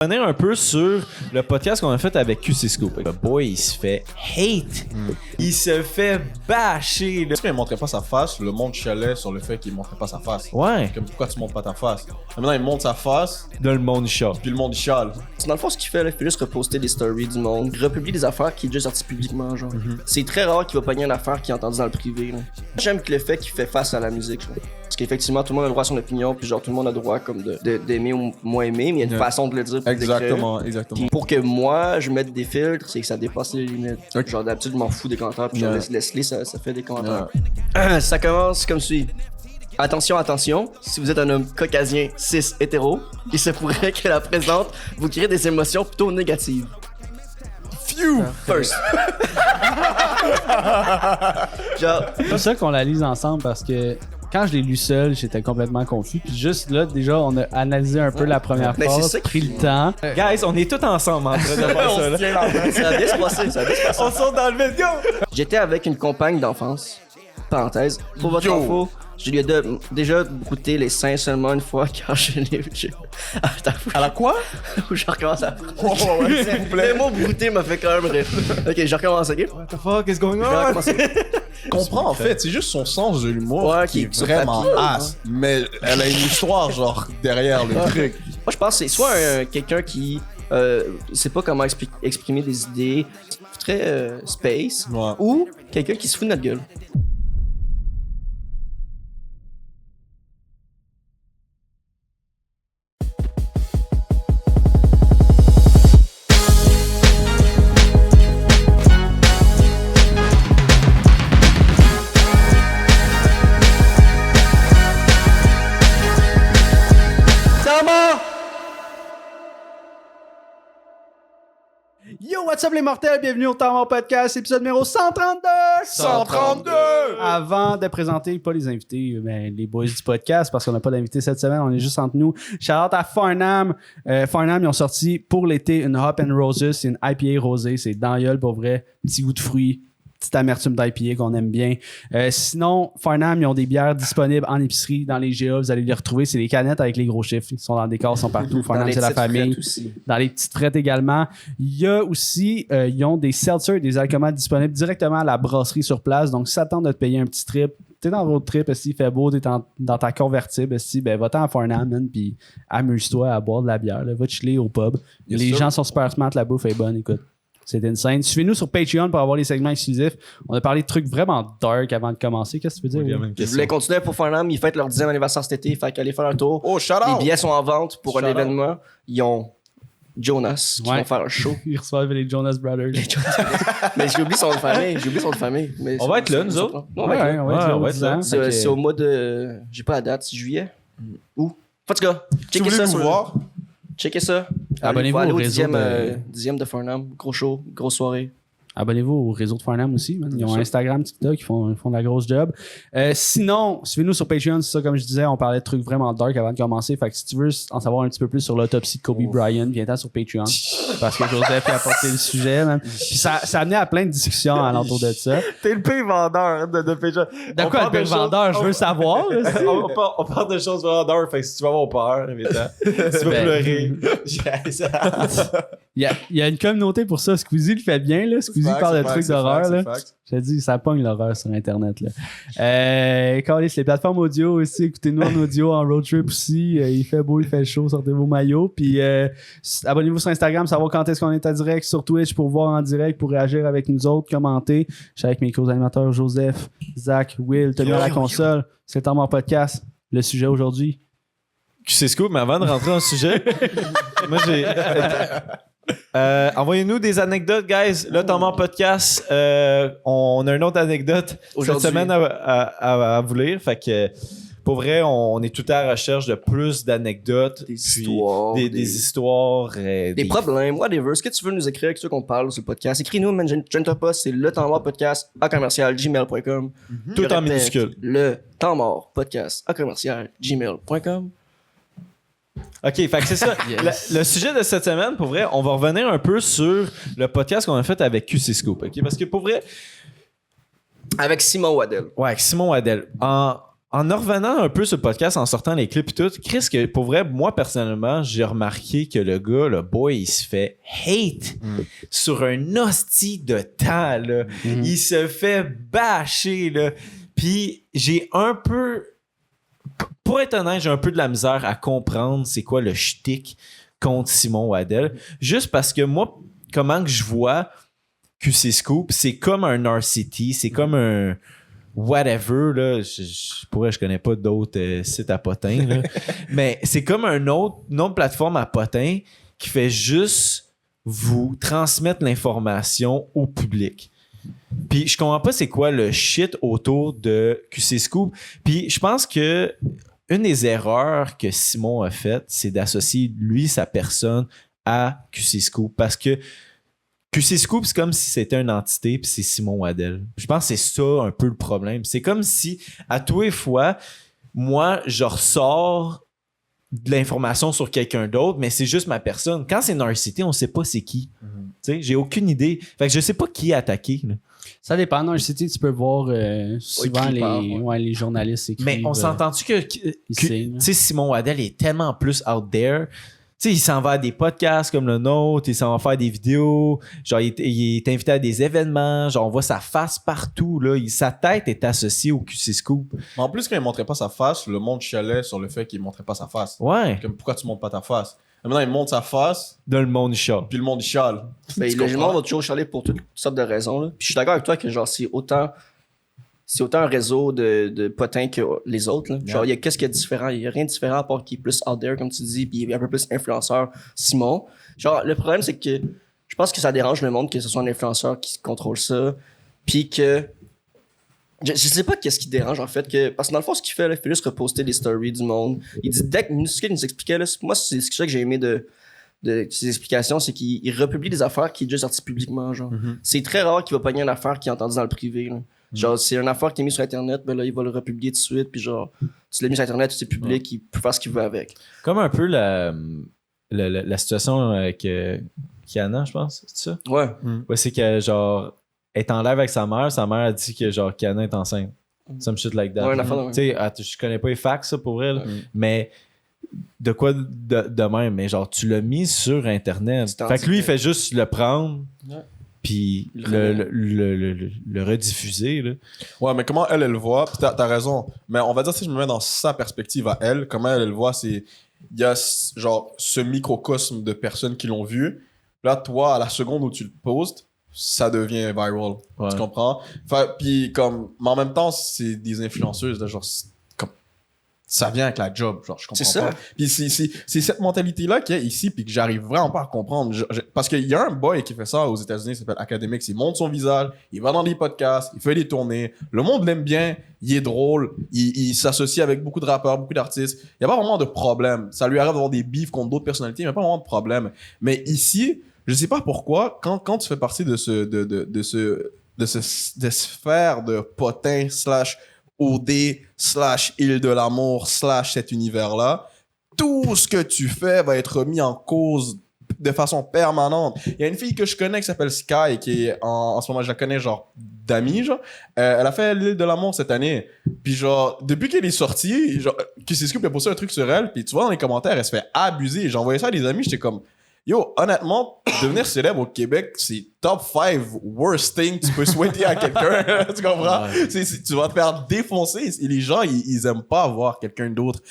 Revenir un peu sur le podcast qu'on a fait avec QC Scoop. Le boy, il se fait hate. Il se fait bâcher. Parce qu'il montrait pas sa face, le monde chialait sur le fait qu'il montrait pas sa face. Ouais. Comme pourquoi tu montres pas ta face? Maintenant, il montre sa face, Dans le monde chat. puis le monde il chiale. Dans le fond, ce qu'il fait, là, il fait juste reposter des stories du monde, republier des affaires qui est déjà sorties publiquement, genre. C'est très rare qu'il va pogner une affaire qui est entendue dans le privé, là. J'aime le fait qu'il fait face à la musique, genre. Parce qu'effectivement, tout le monde a le droit à son opinion, puis genre, tout le monde a le droit comme d'aimer ou moins aimer, mais il y a une façon de le dire. puis de l'écrire. Exactement. Puis pour que moi, je mette des filtres, c'est que ça dépasse les limites. Genre, d'habitude, je m'en fous des commentaires, puis genre, laisse-les, ça fait des commentaires. Ça commence comme suit. Attention, attention, si vous êtes un homme caucasien, cis, hétéro, il se pourrait que la présente vous crée des émotions plutôt négatives. Phew! First. Genre, C'est ça qu'on la lise ensemble parce que quand je l'ai lu seul, j'étais complètement confus. Puis juste là, déjà, on a analysé un peu la première Mais c'est phrase, ça pris le temps. Guys, on est tous ensemble en train de faire ça. Là. ça a bien se passer, ça a bien se passer. On sort dans le vidéo. J'étais avec une compagne d'enfance. Parenthèse. Pour votre info, je lui ai déjà brouté les seins seulement une fois car je l'ai... Attends, À la quoi? je recommence à... Ouais, s'il vous plaît. Le mot brouter m'a fait quand même rire. Ok, je recommence, ok? What the fuck is going Je vais on? recommencer. Comprends en fait, c'est juste son sens de l'humour Ouais, qui est qui- sur vraiment papier, ass. Mais elle a une histoire genre derrière le truc. Moi, je pense que c'est soit quelqu'un qui sait pas comment exprimer des idées très space, Ouais. ou quelqu'un qui se fout de notre gueule. Yo, what's up les mortels? Bienvenue au Temps Mort Podcast, épisode numéro 132! 132! Avant de présenter, pas les invités, mais les boys du podcast, parce qu'on n'a pas d'invités cette semaine, on est juste entre nous. Shout-out à Farnham. Farnham, ils ont sorti pour l'été une Hop and Roses, c'est une IPA rosée, c'est dans la gueule pour vrai, petit goût de fruits, petite amertume d'IPA qu'on aime bien. Sinon, Farnham, ils ont des bières disponibles en épicerie, dans les GA, vous allez les retrouver, c'est les canettes avec les gros chiffres, ils sont dans des cases, ils sont partout. Farnham, c'est la famille. Dans les petites frettes également. Il y a aussi, ils ont des seltzers et des alcools disponibles directement à la brasserie sur place. Donc, si ça tente de te payer un petit trip, t'es dans votre trip, s'il fait beau, t'es dans ta convertible, ben va-t'en à Farnham, man, puis amuse-toi à boire de la bière. Là. Va chiller au pub. Yes, les sir. gens sont super smart, la bouffe est bonne, écoute. C'est insane. Suivez-nous sur Patreon pour avoir les segments exclusifs. On a parlé de trucs vraiment dark avant de commencer. Qu'est-ce que tu veux dire? Will? Je voulais continuer pour Farnham, ils fêtent leur 10e anniversaire cet été, fait qu'allez faire un tour. Oh, shout Les out! billets sont en vente pour Shout un out. événement. Ils ont Jonas qui Ouais. vont faire un show. Ils reçoivent les Jonas Brothers. Mais j'ai oublié son nom de famille. Mais On va être là, nous autres. On va être là. on va être là on au va être 10 là. ans. C'est Fait que- c'est au mois de... J'ai pas la date, c'est juillet. Où? En tout cas, Si vous checkez voulez ça nous sur... voir, Checkez ça. Abonnez-vous Allez au réseau 10e de Farnham. Gros show, grosse soirée. Abonnez-vous au réseau de Farnham aussi. Man. Ils ont Instagram, TikTok, ils font de la grosse job. Sinon, suivez-nous sur Patreon. C'est ça, comme je disais, on parlait de trucs vraiment dark avant de commencer. Fait que si tu veux en savoir un petit peu plus sur l'autopsie de Kobe Bryant, viens-t'en sur Patreon. Parce que Joseph a apporté le sujet. Man. Puis ça a amené à plein de discussions alentour de ça. T'es le pire vendeur de Patreon. De quoi le pire vendeur? Je veux savoir. là, c'est- On parle de choses vraiment dark, fait que si tu vas avoir peur, invite-toi. Si tu veux Ben. pleurer. Il y a une communauté pour ça. Squeezie le fait bien. Là. Squeezie Facts, parle de c'est trucs facts, d'horreur. c'est là. facts. Je te dis, ça pogne l'horreur sur Internet. Câlisse, les plateformes audio aussi, écoutez-nous en audio, en road trip aussi. Il fait beau, il fait chaud, sortez vos maillots. Puis abonnez-vous sur Instagram, savoir quand est-ce qu'on est en direct, sur Twitch pour voir en direct, pour réagir avec nous autres, commenter. Je suis avec mes co-animateurs Joseph, Zach, Will, Tony à la console. C'est en mon podcast. Le sujet aujourd'hui. C'est Scoop, mais avant de rentrer dans le sujet, moi j'ai. Envoyez-nous des anecdotes, guys. Là, dans mon podcast, on a une autre anecdote cette Aujourd'hui. semaine à vous lire. Fait que, pour vrai, on est tout à la recherche de plus d'anecdotes. Des puis histoires, Des des- histoires. Des problèmes, whatever. Ce que tu veux nous écrire, que tu veux qu'on parle sur le podcast, écris-nous, man. Je ne pas, c'est le temps mort podcast à commercial gmail.com. Tout Je en répète, minuscule. Le temps mort podcast à commercial gmail.com. OK, fait que c'est ça. Le sujet de cette semaine, pour vrai, on va revenir un peu sur le podcast qu'on a fait avec QC Scoop. OK? Parce que pour vrai, Avec Simon Waddell. ouais, avec Simon Waddell. En revenant un peu sur le podcast, en sortant les clips et tout, Chris, que pour vrai, moi personnellement, j'ai remarqué que le gars, le boy, il se fait hate sur un hostie de temps, là. Il se fait bâcher, là. Puis j'ai un peu... Pour être honnête, j'ai un peu de la misère à comprendre c'est quoi le shtick contre Simon Waddell. Juste parce que moi, comment que je vois QC Scoop, c'est comme un RCT, c'est comme un... whatever, là, je connais pas d'autres sites à potins, là. Mais c'est comme une autre plateforme à potins qui fait juste vous transmettre l'information au public. Puis je comprends pas c'est quoi le shit autour de QC Scoop. Puis je pense que une des erreurs que Simon a faites, c'est d'associer lui, sa personne, à QC Scoop. Parce que QC Scoop, c'est comme si c'était une entité, puis c'est Simon Waddell. Je pense que c'est ça un peu le problème. C'est comme si, à tous les fois, moi, je ressors de l'information sur quelqu'un d'autre, mais c'est juste ma personne. Quand c'est une RCT, on sait pas c'est qui. Tu sais, j'ai aucune idée. Fait que je sais pas qui attaquer. Là. Ça dépend. Dans un site, tu peux voir souvent les journalistes écrivent. Mais on s'entend-tu que tu sais, Simon Waddell est tellement plus out there. Tu sais, il s'en va à des podcasts comme le nôtre, il s'en va faire des vidéos, genre il est invité à des événements, genre on voit sa face partout, là. Sa tête est associée au QC Scoop. Mais en plus, quand il montrait pas sa face, le monde chialait sur le fait qu'il montrait pas sa face. Ouais. Comme, pourquoi tu montres pas ta face? Et maintenant, il montre sa face, Dans le monde chiale. puis le monde il chiale. Ben, le monde va toujours chialer pour toutes sortes de raisons. Là. Puis je suis d'accord avec toi que genre c'est autant un réseau de potins que les autres. Là. Genre, qu'est-ce qu'il y a de différent? Il y a rien de différent à part qu'il est plus out there, comme tu dis, puis il est un peu plus influenceur, Simon. Genre, le problème, c'est que je pense que ça dérange le monde que ce soit un influenceur qui contrôle ça, puis que... Je sais pas qu'est-ce qui dérange, en fait, parce que dans le fond, ce qu'il fait, là, il fait juste reposter des stories du monde. Il dit, dès qu'il nous expliquait, là, moi, c'est ça que j'ai aimé de ses explications, c'est qu'il republie des affaires qui est déjà sorties publiquement, genre. C'est très rare qu'il va pogner une affaire qui est entendue dans le privé, là. Genre, c'est une affaire qui est mise sur Internet, ben là, il va le republier tout de suite, puis genre, tu l'as mis sur Internet, c'est public, il peut faire ce qu'il veut avec. Comme un peu la situation avec Kiana, je pense, c'est ça? Ouais. Ouais, c'est que, genre, elle est en live avec sa mère a dit que, genre, Kiana est enceinte. Some shit like that. Ouais, une affaire de même. Tu sais, je connais pas les facts, ça, pour elle, mais de quoi de même, mais genre, tu l'as mis sur Internet. Fait que lui, il fait juste le prendre. Puis le rediffuser, là. Ouais, mais comment elle le voit, puis t'as raison, mais on va dire si je me mets dans sa perspective à elle, comment elle le voit, c'est, il y a genre ce microcosme de personnes qui l'ont vu, là, toi, à la seconde où tu le postes, ça devient viral, tu comprends? Puis comme, mais en même temps, c'est des influenceuses, là, genre, comme, ça vient avec la job, genre, je comprends c'est pas. ça. Puis c'est cette mentalité-là qu'il y a ici, puis que j'arrive vraiment pas à comprendre. Parce qu'il y a un boy qui fait ça aux États-Unis, il s'appelle Academics, il monte son visage, il va dans des podcasts, il fait des tournées, le monde l'aime bien, il est drôle, il s'associe avec beaucoup de rappeurs, beaucoup d'artistes. Il y a pas vraiment de problème. Ça lui arrive d'avoir des beefs contre d'autres personnalités, mais il n'y a pas vraiment de problème. Mais ici, je sais pas pourquoi, quand tu fais partie de cette sphère de potins / OD / île de l'amour / cet univers-là, tout ce que tu fais va être mis en cause de façon permanente. Il y a une fille que je connais qui s'appelle Sky, qui est en ce moment, je la connais genre d'amis, genre. Elle a fait l'île de l'amour cette année. Puis genre, depuis qu'elle est sortie, genre, QC Scoop a posté un truc sur elle, puis tu vois dans les commentaires, elle se fait abuser. J'ai envoyé ça à des amis, j'étais comme... Yo, honnêtement, devenir célèbre au Québec, c'est top 5 worst thing que tu peux souhaiter à quelqu'un. Tu comprends? Ouais. Tu vas te faire défoncer. Et les gens, ils aiment pas voir quelqu'un d'autre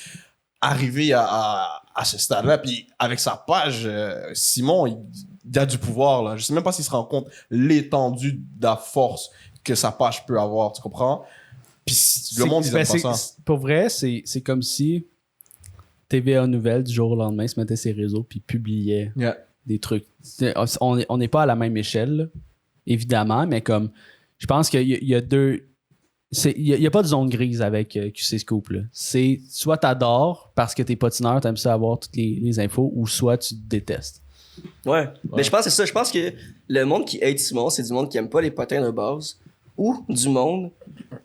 arriver à ce stade-là. Puis avec sa page, Simon, il a du pouvoir, là. Je sais même pas s'il se rend compte l'étendue de la force que sa page peut avoir. Tu comprends? Puis le monde, ils aiment pas ça. Pour vrai, c'est comme si TVA Nouvelles, du jour au lendemain, se mettait ses réseaux puis publiait des trucs. On n'est pas à la même échelle, là, évidemment, mais comme je pense qu'il y a deux... Il n'y a pas de zone grise avec QC Scoop. Là. C'est soit t'adores parce que t'es patineur, t'aimes ça avoir toutes les infos, ou soit tu détestes. Ouais. Mais je pense que c'est ça. Je pense que le monde qui hate Simon, c'est du monde qui aime pas les potins de base, ou du monde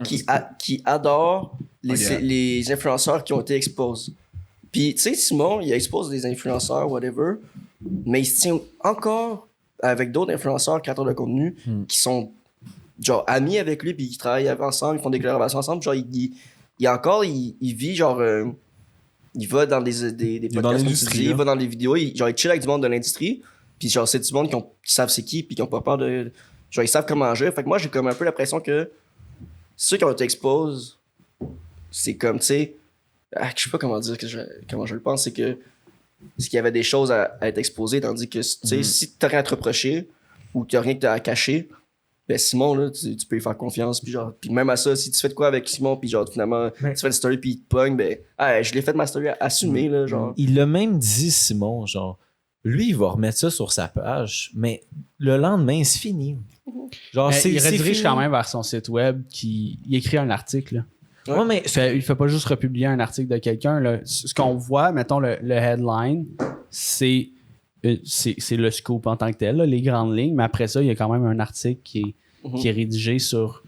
qui adore les influenceurs qui ont été exposés. Puis, tu sais, Simon, il expose des influenceurs, whatever, mais il se tient encore avec d'autres influenceurs, créateurs de contenu, qui sont, genre, amis avec lui, puis qui travaillent ensemble, ils font des collaborations ensemble. Genre, il vit genre. Il va dans des podcasts, dans comme tu l'industrie, dis, là. il va dans les vidéos, il chill avec du monde de l'industrie. Puis genre, c'est du monde qui savent c'est qui, puis qui ont pas peur de. Genre, ils savent comment agir. Fait que moi, j'ai comme un peu l'impression que ceux qui ont été exposés, c'est comme, tu sais. Je sais pas comment dire, comment je le pense, c'est qu'il y avait des choses à être exposées, tandis que, tu sais, si t'as rien à te reprocher ou que t'as rien que t'as à cacher, ben Simon, là, tu peux lui faire confiance. Puis genre, puis même à ça, si tu fais de quoi avec Simon, puis genre, finalement, tu fais une story, puis il te pogne, ben, je l'ai fait ma story assumée, là, genre. Il l'a même dit, Simon, genre, lui, il va remettre ça sur sa page, mais le lendemain, c'est fini. Genre, Il c'est redirige fini. quand même vers son site web, il écrit un article, là. Ouais, mais Il fait pas juste republier un article de quelqu'un. Là. Ce qu'on voit, mettons, le headline, c'est le scoop en tant que tel, là, les grandes lignes, mais après ça, il y a quand même un article qui est rédigé sur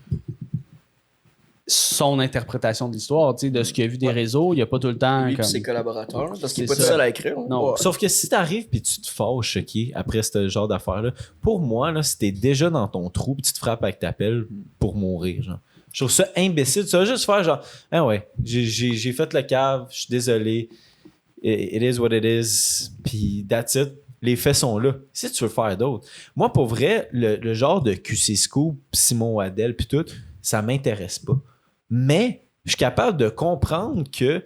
son interprétation de l'histoire, tu sais, de ce qu'il a vu des réseaux. Il n'y a pas tout le temps. Lui et comme... ses collaborateurs, parce qu'il n'est C'est pas tout ça. seul à écrire. Non. Sauf que si t'arrives puis tu te fâches, OK, après ce genre d'affaires-là, pour moi, là, si t'es déjà dans ton trou puis tu te frappes avec ta pelle pour mourir, genre. Je trouve ça imbécile. Tu vas juste faire genre, ah ouais, j'ai fait le cave, je suis désolé. It is what it is. Puis that's it. Les faits sont là. Si tu veux faire d'autres. Moi, pour vrai, le genre de QC Scoop, Simon Waddell, puis tout, ça m'intéresse pas. Mais je suis capable de comprendre que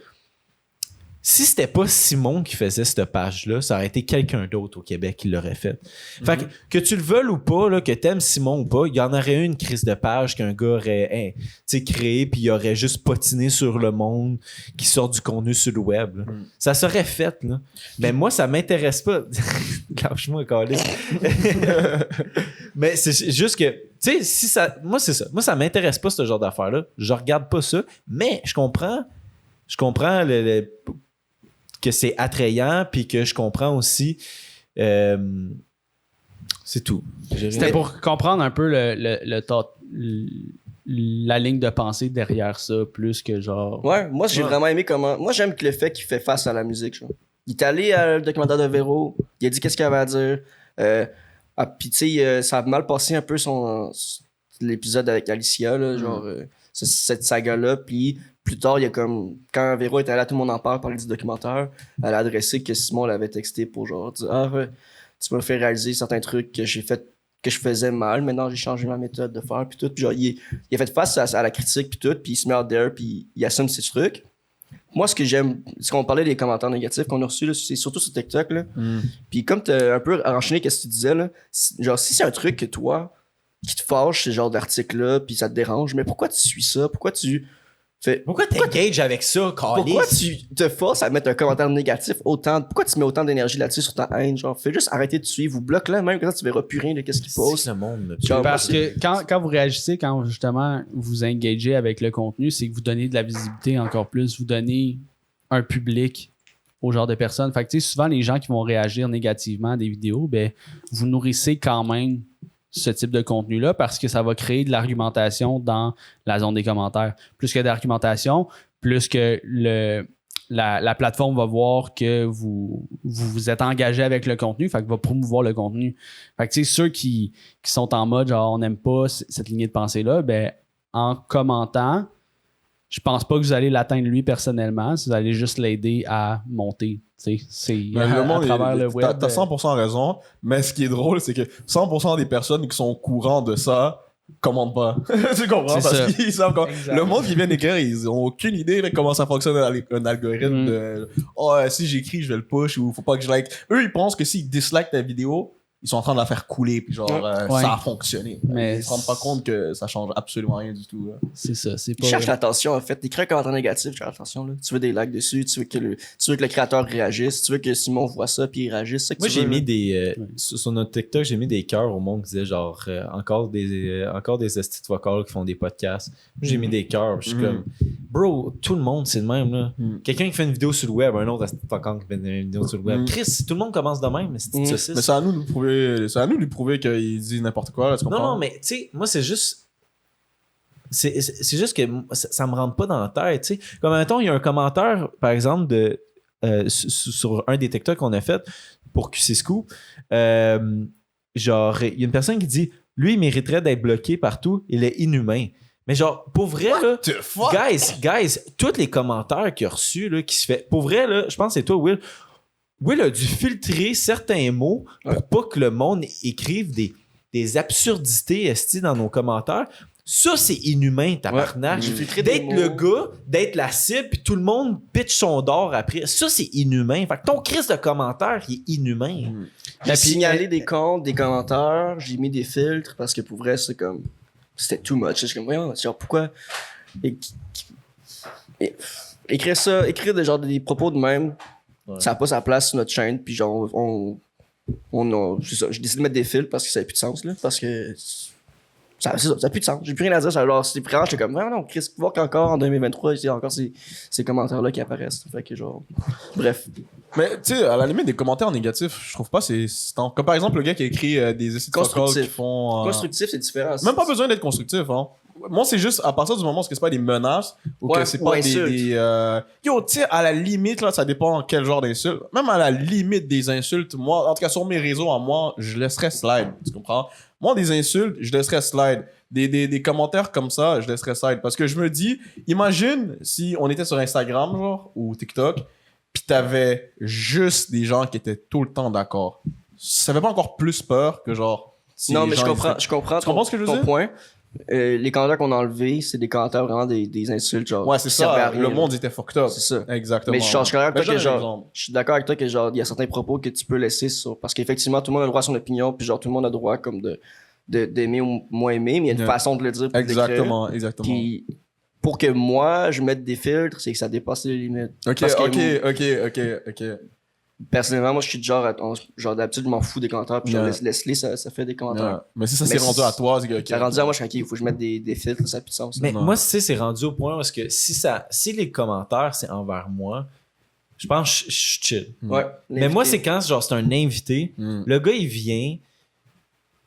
si c'était pas Simon qui faisait cette page-là, ça aurait été quelqu'un d'autre au Québec qui l'aurait fait. Fait que tu le veuilles ou pas, là, que t'aimes Simon ou pas, il y en aurait eu une crise de page qu'un gars aurait créé puis il aurait juste potiné sur le monde qui sort du contenu sur le web. Là. Ça serait fait. Là. Mais moi, ça m'intéresse pas. Lâche-moi, câlisse. Mais c'est juste que, tu sais, si ça. Moi, c'est ça. Moi, ça m'intéresse pas ce genre d'affaires-là. Je regarde pas ça, mais je comprends que c'est attrayant, puis que je comprends aussi. C'est tout. C'était pour comprendre un peu la ligne de pensée derrière ça, plus que genre. Ouais, moi, j'ai vraiment aimé comment. Moi, j'aime que le fait qu'il fait face à la musique. Genre. Il est allé à le documentaire de Véro, il a dit qu'est-ce qu'il avait à dire. Puis, tu sais, ça a mal passé un peu l'épisode avec Alicia, là, genre, cette saga-là. Puis, plus tard, il y a comme. Quand Véro était là, tout le monde en parler du documentaire, elle a adressé que Simon l'avait texté pour genre dire tu m'as fait réaliser certains trucs que j'ai fait, que je faisais mal. Maintenant, j'ai changé ma méthode de faire, puis tout. Puis genre, il a fait face à la critique, puis tout, puis il se met out there, puis il assume ses trucs. Moi, ce que j'aime, c'est qu'on parlait des commentaires négatifs qu'on a reçus, là, c'est surtout sur TikTok. Là. Puis comme t'as un peu enchaîné qu'est-ce que tu disais, là, genre, si c'est un truc que toi, qui te fâche, ce genre d'article-là, puis ça te dérange, mais pourquoi tu suis ça? Pourquoi t'engages avec ça, câlisse? Pourquoi tu te forces à mettre un commentaire négatif autant? Pourquoi tu mets autant d'énergie là-dessus sur ta haine? Genre, fais juste arrêter de suivre ou bloque-le même, comme ça tu verras plus rien de qu'est-ce qu'il pose. Le monde me Genre, Parce que quand vous réagissez, quand justement vous engagez avec le contenu, c'est que vous donnez de la visibilité encore plus, vous donnez un public au genre de personnes. Fait que tu sais, souvent les gens qui vont réagir négativement à des vidéos, ben vous nourrissez quand même ce type de contenu-là parce que ça va créer de l'argumentation dans la zone des commentaires. Plus que d'argumentation, plus que la plateforme va voir que vous êtes engagé avec le contenu, fait que va promouvoir le contenu. Fait que tu sais, ceux qui sont en mode genre on n'aime pas cette lignée de pensée-là, ben en commentant, je pense pas que vous allez l'atteindre lui personnellement, vous allez juste l'aider à monter. C'est le monde à travers le web. T'as 100% raison, mais ce qui est drôle, c'est que 100% des personnes qui sont au courant de ça commentent pas. Tu comprends? C'est Parce ça. qu'ils savent Exact. le monde qui vient d'écrire, ils ont aucune idée de comment ça fonctionne un algorithme de si j'écris, je vais le push ou faut pas que je like. Eux, ils pensent que s'ils dislikent ta vidéo, ils sont en train de la faire couler puis genre Ouais. ça a fonctionné. Mais Ils se rendent pas compte que ça change absolument rien du tout. Là. C'est ça. C'est Il pas. cherche l'attention, en fait. Écris un commentaire négatif, cherche l'attention. Là. Tu veux des likes dessus, tu veux que le créateur réagisse, tu veux que Simon voit ça puis il réagisse. C'est ça que Moi, tu j'ai veux, mis là. des. Sur notre TikTok, j'ai mis des cœurs au monde qui disaient genre encore des estis vocales qui font des podcasts. Moi, j'ai mis des cœurs. Je suis comme, bro, tout le monde, c'est le même. Là. Quelqu'un qui fait une vidéo sur le web, un autre esti vocal qui fait une vidéo sur le web. Chris, si tout le monde commence de même, c'est une saucisse. Mais c'est à nous de lui prouver qu'il dit n'importe quoi. Là, tu comprends? Non, mais tu sais, moi, c'est juste. C'est juste que ça me rentre pas dans la tête. Tu sais. Comme mettons, il y a un commentaire, par exemple, sur un des TikTok qu'on a fait pour QC Scoop. Genre, il y a une personne qui dit lui, il mériterait d'être bloqué partout, il est inhumain. Mais genre, pour vrai, là, the fuck? guys, tous les commentaires qu'il a reçus, là, qui se fait. Pour vrai, là, je pense que c'est toi, Will. Will a dû filtrer certains mots pour pas que le monde écrive des absurdités esti dans nos commentaires. Ça, c'est inhumain, tabarnak. J'ai filtré des D'être mots. le gars, d'être la cible, puis tout le monde pitch son d'or après. Ça, c'est inhumain. Fait que ton crise de commentaire, il est inhumain. J'ai signalé des comptes, des commentaires, j'ai mis des filtres parce que pour vrai, c'est comme. C'était too much. Je comme, voyons, genre, pourquoi. Écrire des propos de même, ça n'a pas sa place sur notre chaîne, puis genre, c'est ça. J'ai décidé de mettre des filtres parce que ça n'a plus de sens, là. Parce que. Ça n'a plus de sens. J'ai plus rien à dire. Alors, c'est vraiment, j'étais comme, non, Chris, voir qu'encore en 2023, il y a encore ces commentaires-là qui apparaissent. Fait que genre. Bref. Mais tu sais, à la limite, des commentaires négatifs, je trouve pas c'est comme par exemple le gars qui a écrit des essais de Constructif. qui font. Constructif, c'est différent. Même pas besoin d'être constructif, hein. Moi, c'est juste à partir du moment où c'est pas des menaces ou que c'est pas des Yo, tu sais, à la limite, là, ça dépend quel genre d'insulte. Même à la limite des insultes, moi, en tout cas sur mes réseaux, à moi, je laisserais slide. Tu comprends? Moi, des insultes, je laisserais slide. Des commentaires comme ça, je laisserais slide. Parce que je me dis, imagine si on était sur Instagram, genre, ou TikTok, pis t'avais juste des gens qui étaient tout le temps d'accord. Ça fait pas encore plus peur que genre. Si Non, les mais gens, je comprends Tu comprends ce que je veux ton dire? point. Les commentaires qu'on a enlevés, c'est des commentaires vraiment des insultes, genre. Ouais, c'est qui servaient à ça. rien, Le là. monde était fucked up. C'est ça. Exactement. Mais je suis d'accord avec toi que genre, exemple. je suis d'accord avec toi que genre, il y a certains propos que tu peux laisser sur, parce qu'effectivement, tout le monde a le droit à son opinion, puis genre, tout le monde a le droit comme d'aimer ou moins aimer, mais il y a une Yeah. façon de le dire. Puis de l'écrire. Exactement. Puis, pour que moi, je mette des filtres, c'est que ça dépasse les limites. Ok, Parce que ok. personnellement, moi, je suis du genre, d'habitude, je m'en fous des commentaires, puis genre, Yeah. laisse-les, ça fait des commentaires. Yeah. Mais si ça Mais s'est rendu à toi, c'est que. Ça rendu à moi, je suis ok, il faut que je mette des filtres, ça n'a plus de sens. Mais Non. moi, tu sais, c'est rendu au point parce que si les commentaires, c'est envers moi, je pense que je suis chill. Ouais. Mais moi, c'est quand genre c'est un invité, Mm. le gars, il vient.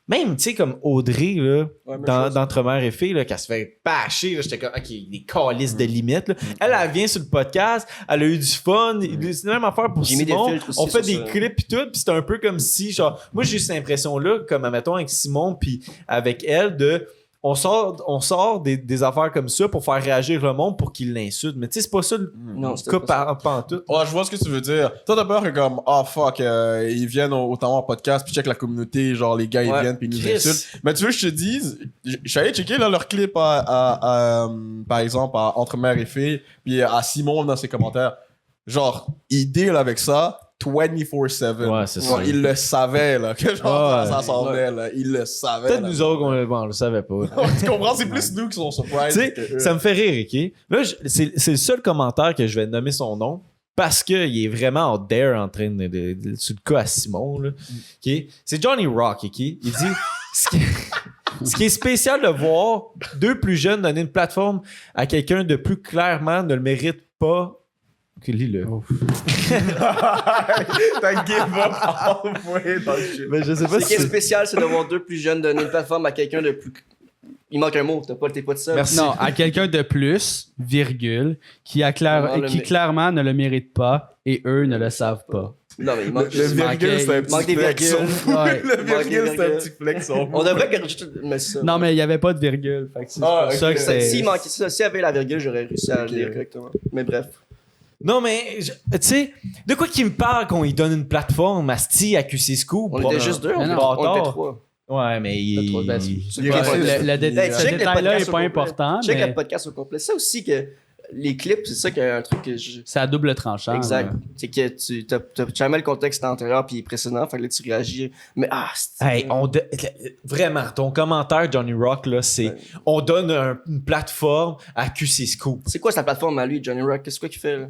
Même, tu sais, comme Audrey, là, Ouais, même chose. d'Entre-mère et Filles, là, qu'elle se fait bâcher, là, j'étais comme, OK, des calices de limites, là. Elle vient sur le podcast, elle a eu du fun, c'est la même affaire pour J'ai mis des Simon. filtres aussi On fait sur des ça. clips pis tout, pis c'est un peu comme si, genre, moi, j'ai eu cette impression-là, comme, admettons, avec Simon pis avec elle, on sort des affaires comme ça pour faire réagir le monde pour qu'il l'insulte. Mais tu sais, c'est pas ça le Non, c'était cas pas ça. pas en tout. Ouais, je vois ce que tu veux dire. Toi, t'as peur que comme, fuck, ils viennent au Tamar podcast, puis check la communauté, genre les gars, ils Ouais. viennent, puis ils nous Chris. insultent. Mais tu veux que je te dise, je suis allé checker là, leur clip par exemple, à Entre Mère et Fille, puis à Simon dans ses commentaires. Genre, ils deal avec ça 24/7. Ouais, c'est Genre, ça. ils le savaient, là, que genre, Ouais. ça s'en venait, là. Ils le savaient. Peut-être là. nous autres, on le savait pas. Tu comprends? C'est plus nous qui sont surprised. Tu sais, que eux. ça me fait rire, OK? Là, c'est le seul commentaire que je vais nommer son nom parce qu'il est vraiment out there en train sur le cas à Simon, là. OK? C'est Johnny Rock, OK? Il dit... Ce qui est spécial de voir deux plus jeunes donner une plateforme à quelqu'un de plus clairement ne le mérite pas. Ok, lis-le. T'as give up halfway dans le shit. Mais je sais pas Ce qui est spécial, c'est de voir deux plus jeunes donner une plateforme à quelqu'un de plus. Il manque un mot, t'es pas de ça. Merci. Non, à quelqu'un de plus, virgule, qui clairement ne le mérite pas et eux ne le savent pas. Non, mais il manque Le juste- virgule, c'est un il manque petit des flex. virgules. Ouais. Le virgule, c'est un virgules. petit flex. On devrait que rajouter. Mais ça. Non, mais il n'y avait pas de virgule. Fait que c'est Ah, pour ça ok. que c'est. S'il manquait ça, s'il y avait la virgule, j'aurais réussi à le lire correctement. Mais bref. Non, mais, tu sais, de quoi qu'il me parle qu'on lui donne une plateforme, Asti, à QC Scoop? On était juste deux, Mais non, on bâtard. était trois. Ouais, mais il... Trois, ben, Il c'est est pas- raciste. le Ben, ce check le détail-là podcast n'est au pas complet. important, Check mais le podcast au complet. Ça aussi que les clips, c'est ça qu'il y a un truc que je. c'est à double tranchant. Exact. là. C'est que tu t'as jamais le contexte antérieur puis précédent, fait que là tu réagis. Mais c'est. Hey, vraiment, ton commentaire, Johnny Rock, là, c'est Ouais. on donne une plateforme à QC Scoop. C'est quoi sa plateforme à lui, Johnny Rock? Qu'est-ce qu'il fait là?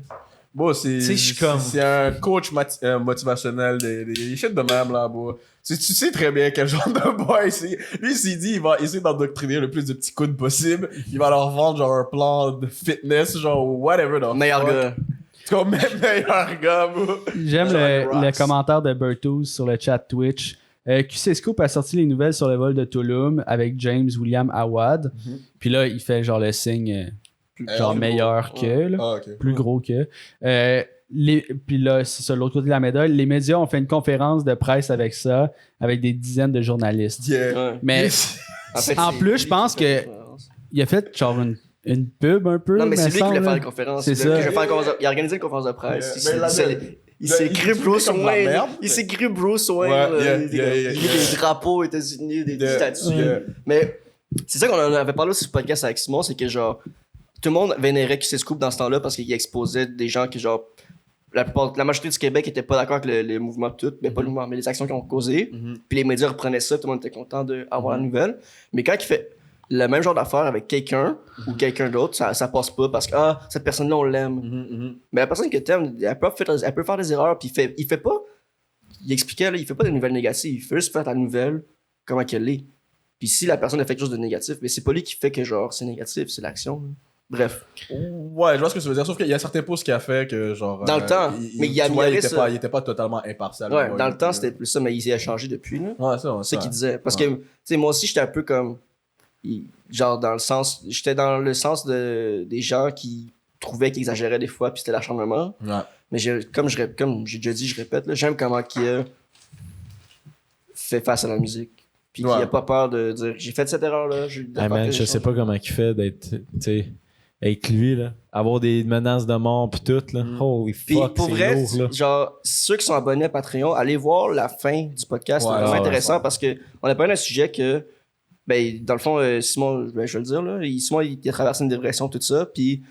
Bon, c'est Tu sais, je suis comme- c'est un coach motivationnel des shit de même là, bro. Tu sais très bien quel genre de boy c'est. Lui, il s'est dit, il va essayer d'endoctriner le plus de petits coups possible. Il va leur vendre genre un plan de fitness, genre whatever. the Meilleur fuck. gars. C'est comme même meilleur gars, bro. J'aime Johnny le Rocks. commentaire de Bertous sur le chat Twitch. QC Scoop a sorti les nouvelles sur le vol de Tulum avec James William Awad. Puis là, il fait genre le signe genre plus meilleur gros. que, là, Ah, ok. plus gros que. Puis là, c'est ça, l'autre côté de la médaille. Les médias ont fait une conférence de presse avec ça, avec des dizaines de journalistes. Yeah. Ouais. Mais En fait, en c'est plus, lui je pense qui fait que la différence. il a fait genre une pub un peu. Non, mais c'est lui qui voulait semble. faire la conférence. C'est ça. Il a organisé une conférence de presse. Il là, s'est il cru dit Bruce comme de la Wayne. merde. Il s'est cru Bruce Wayne. Ouais, là. yeah, yeah, Il y a des drapeaux aux États-Unis, des statues. Yeah. Mais c'est ça qu'on en avait parlé sur ce podcast avec Simon, c'est que genre, tout le monde vénérait QC Scoop dans ce temps-là parce qu'il exposait des gens qui, genre, la majorité du Québec était pas d'accord avec le mouvement tout, mais pas le mouvement, mais les actions qu'ils ont causées. Puis les médias reprenaient ça, tout le monde était content d'avoir la nouvelle. Mais quand il fait le même genre d'affaire avec quelqu'un ou quelqu'un d'autre, ça passe pas parce que cette personne-là, on l'aime. Mais la personne que t'aimes, elle peut faire des erreurs, puis il fait pas. Il expliquait, là, il fait pas des nouvelles négatives, il fait juste faire la nouvelle comment qu'elle est. Puis si la personne a fait quelque chose de négatif, mais c'est pas lui qui fait que genre c'est négatif, c'est l'action. Là. Bref. Ouais, je vois ce que tu veux dire. Sauf qu'il y a certains posts qu'il a fait que genre. Dans le temps, mais il a amélioré ça. Il était pas totalement impartial. Ouais, dans le temps, c'était plus ça, mais il a changé depuis. Là. Ouais, ça, c'est ça qu'il disait. Parce que, tu sais, moi aussi, j'étais un peu comme. Genre, j'étais dans le sens des gens qui trouvaient qu'ils exagéraient des fois, puis c'était l'acharnement. Ouais. Mais comme j'ai déjà dit, je répète, là, j'aime comment il fait face à la musique. Puis qu'il a pas peur de dire j'ai fait cette erreur-là. Je sais pas comment il fait d'être. Avec lui, là, avoir des menaces de mort pis tout, là. Holy fuck, pour c'est vrai, lourd, là. genre, ceux qui sont abonnés à Patreon, allez voir la fin du podcast. C'est vraiment intéressant parce que on a parlé d'un sujet que, ben, dans le fond, Simon, je vais le dire, là, Simon, il a traversé une dépression, tout ça, puis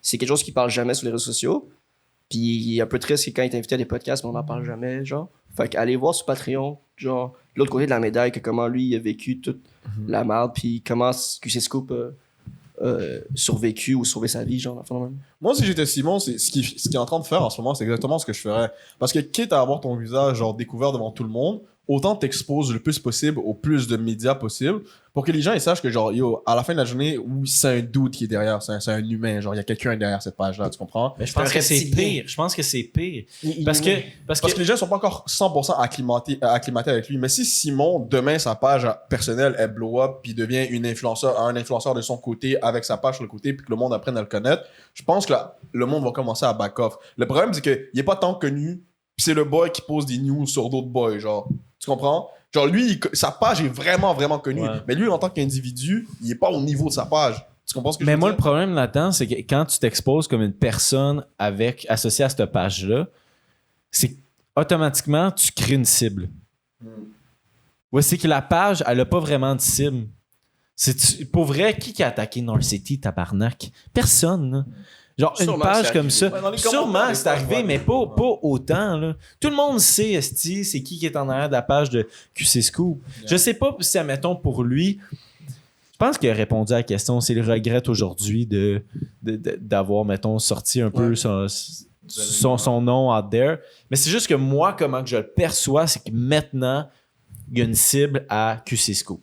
c'est quelque chose qu'il parle jamais sur les réseaux sociaux. Puis il est un peu triste que quand il est invité à des podcasts, mais on n'en parle jamais, genre. Fait qu'allez voir sur Patreon, genre, l'autre côté de la médaille, que comment lui il a vécu toute la merde, puis comment QC Scoop survécu ou sauvé sa vie, genre, enfin, même. Moi, si j'étais Simon, ce qu'il est en train de faire en ce moment, c'est exactement ce que je ferais. Parce que quitte à avoir ton visage genre découvert devant tout le monde, autant t'exposes le plus possible au plus de médias possible pour que les gens ils sachent que genre yo à la fin de la journée oui c'est un dude qui est derrière, c'est un humain, genre il y a quelqu'un derrière cette page là, tu comprends? Mais je pense que c'est pire. Je pense que c'est pire. Parce que les gens sont pas encore 100% acclimatés avec lui. Mais si Simon demain sa page personnelle elle blow up puis devient un influenceur de son côté avec sa page sur le côté puis que le monde apprenne à le connaître, je pense que là, le monde va commencer à back off. Le problème c'est que il est pas tant connu. Puis c'est le boy qui pose des news sur d'autres boys, genre. Tu comprends? Genre, lui, sa page est vraiment, vraiment connue. Ouais. Mais lui, en tant qu'individu, il est pas au niveau de sa page. Tu comprends ce que je veux dire? Mais moi, le problème là-dedans, c'est que quand tu t'exposes comme une personne associée à cette page-là, c'est automatiquement, tu crées une cible. Ouais, c'est que la page, elle a pas vraiment de cible. Pour vrai, qui a attaqué North City, tabarnak? Personne, là. Genre, sûrement une page comme ça. Ouais, sûrement, c'est arrivé, mais pas autant. Là. Tout le monde sait, esti, c'est qui est en arrière de la page de QC Scoop. Yeah. Je sais pas si, admettons, pour lui, je pense qu'il a répondu à la question, s'il regrette aujourd'hui d'avoir, mettons, sorti un peu son nom out there. Mais c'est juste que moi, comment que je le perçois, c'est que maintenant, il y a une cible à QC Scoop.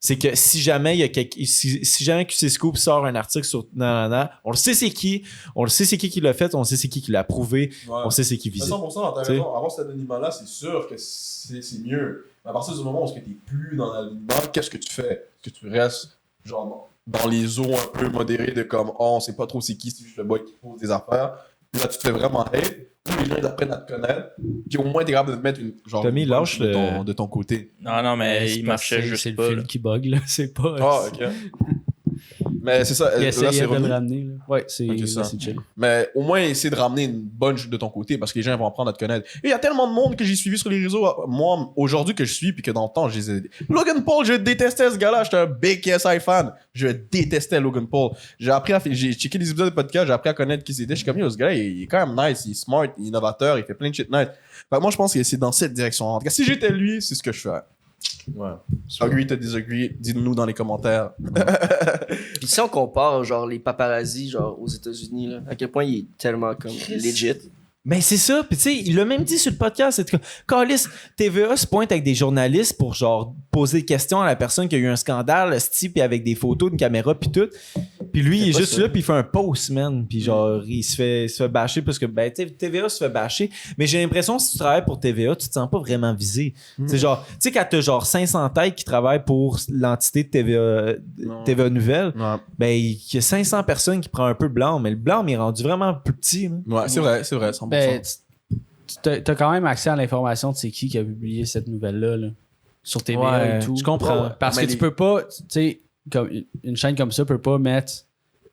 C'est que si jamais si jamais QC Scoop sort un article sur Nanana, on le sait c'est qui l'a fait, on sait c'est qui l'a prouvé, on sait c'est qui visite. 100%, t'as raison. Avoir cet anonymat-là, c'est sûr que c'est mieux. Mais à partir du moment où tu n'es plus dans l'anonymat, qu'est-ce que tu fais? Est-ce que tu restes genre dans les eaux un peu modérées de comme on sait pas trop c'est juste le boy qui pose des affaires. Puis là, tu te fais vraiment hate. Ou les gens ils apprennent à te connaître. Puis au moins, t'es capable de te mettre une genre Tommy, lâche de ton côté. Non, mais il marchait juste c'est pas. C'est le fil qui bug, là. C'est pas. Ah, ok. Mais c'est ça. Il essayait de revenu. le ramener. Là. Ouais, c'est chill. Mais au moins, essayer de ramener une bonne de ton côté parce que les gens vont apprendre à te connaître. Et il y a tellement de monde que j'ai suivi sur les réseaux, moi, aujourd'hui que je suis, puis que dans le temps, je les ai... Logan Paul, je détestais ce gars-là. J'étais un big KSI fan. Je détestais Logan Paul. J'ai checké les épisodes de podcast, j'ai appris à connaître qui c'était. Je suis comme, yo, ce gars-là, il est quand même nice, il est smart, il est innovateur, il fait plein de shit nice. Fait que moi, je pense que c'est dans cette direction. En tout cas, si j'étais lui, c'est ce que je ferais. Ouais. Agree to disagree, dites-nous dans les commentaires. Puis si on compare genre les paparazzis genre aux États-Unis là, à quel point il est tellement comme legit. Mais c'est ça, puis tu sais, il l'a même dit sur le podcast, c'est que Callis, TVA se pointe avec des journalistes pour genre poser des questions à la personne qui a eu un scandale, puis avec des photos, une caméra, puis tout. Puis lui, il est juste là, puis il fait un post, man. Puis genre, il se fait bâcher parce que, ben, tu sais, TVA se fait bâcher. Mais j'ai l'impression que si tu travailles pour TVA, tu te sens pas vraiment visé. C'est genre, tu sais, quand t'as genre 500 têtes qui travaillent pour l'entité de TVA Nouvelle, ben, il y a 500 personnes qui prennent un peu blanc, mais le blanc, il est rendu vraiment plus petit. Là. Ouais, c'est vrai, 100%. Ben, t'as quand même accès à l'information de c'est qui a publié cette nouvelle-là, là, sur TVA et tout. Je comprends. Parce que tu peux pas, tu sais, comme une chaîne comme ça peut pas mettre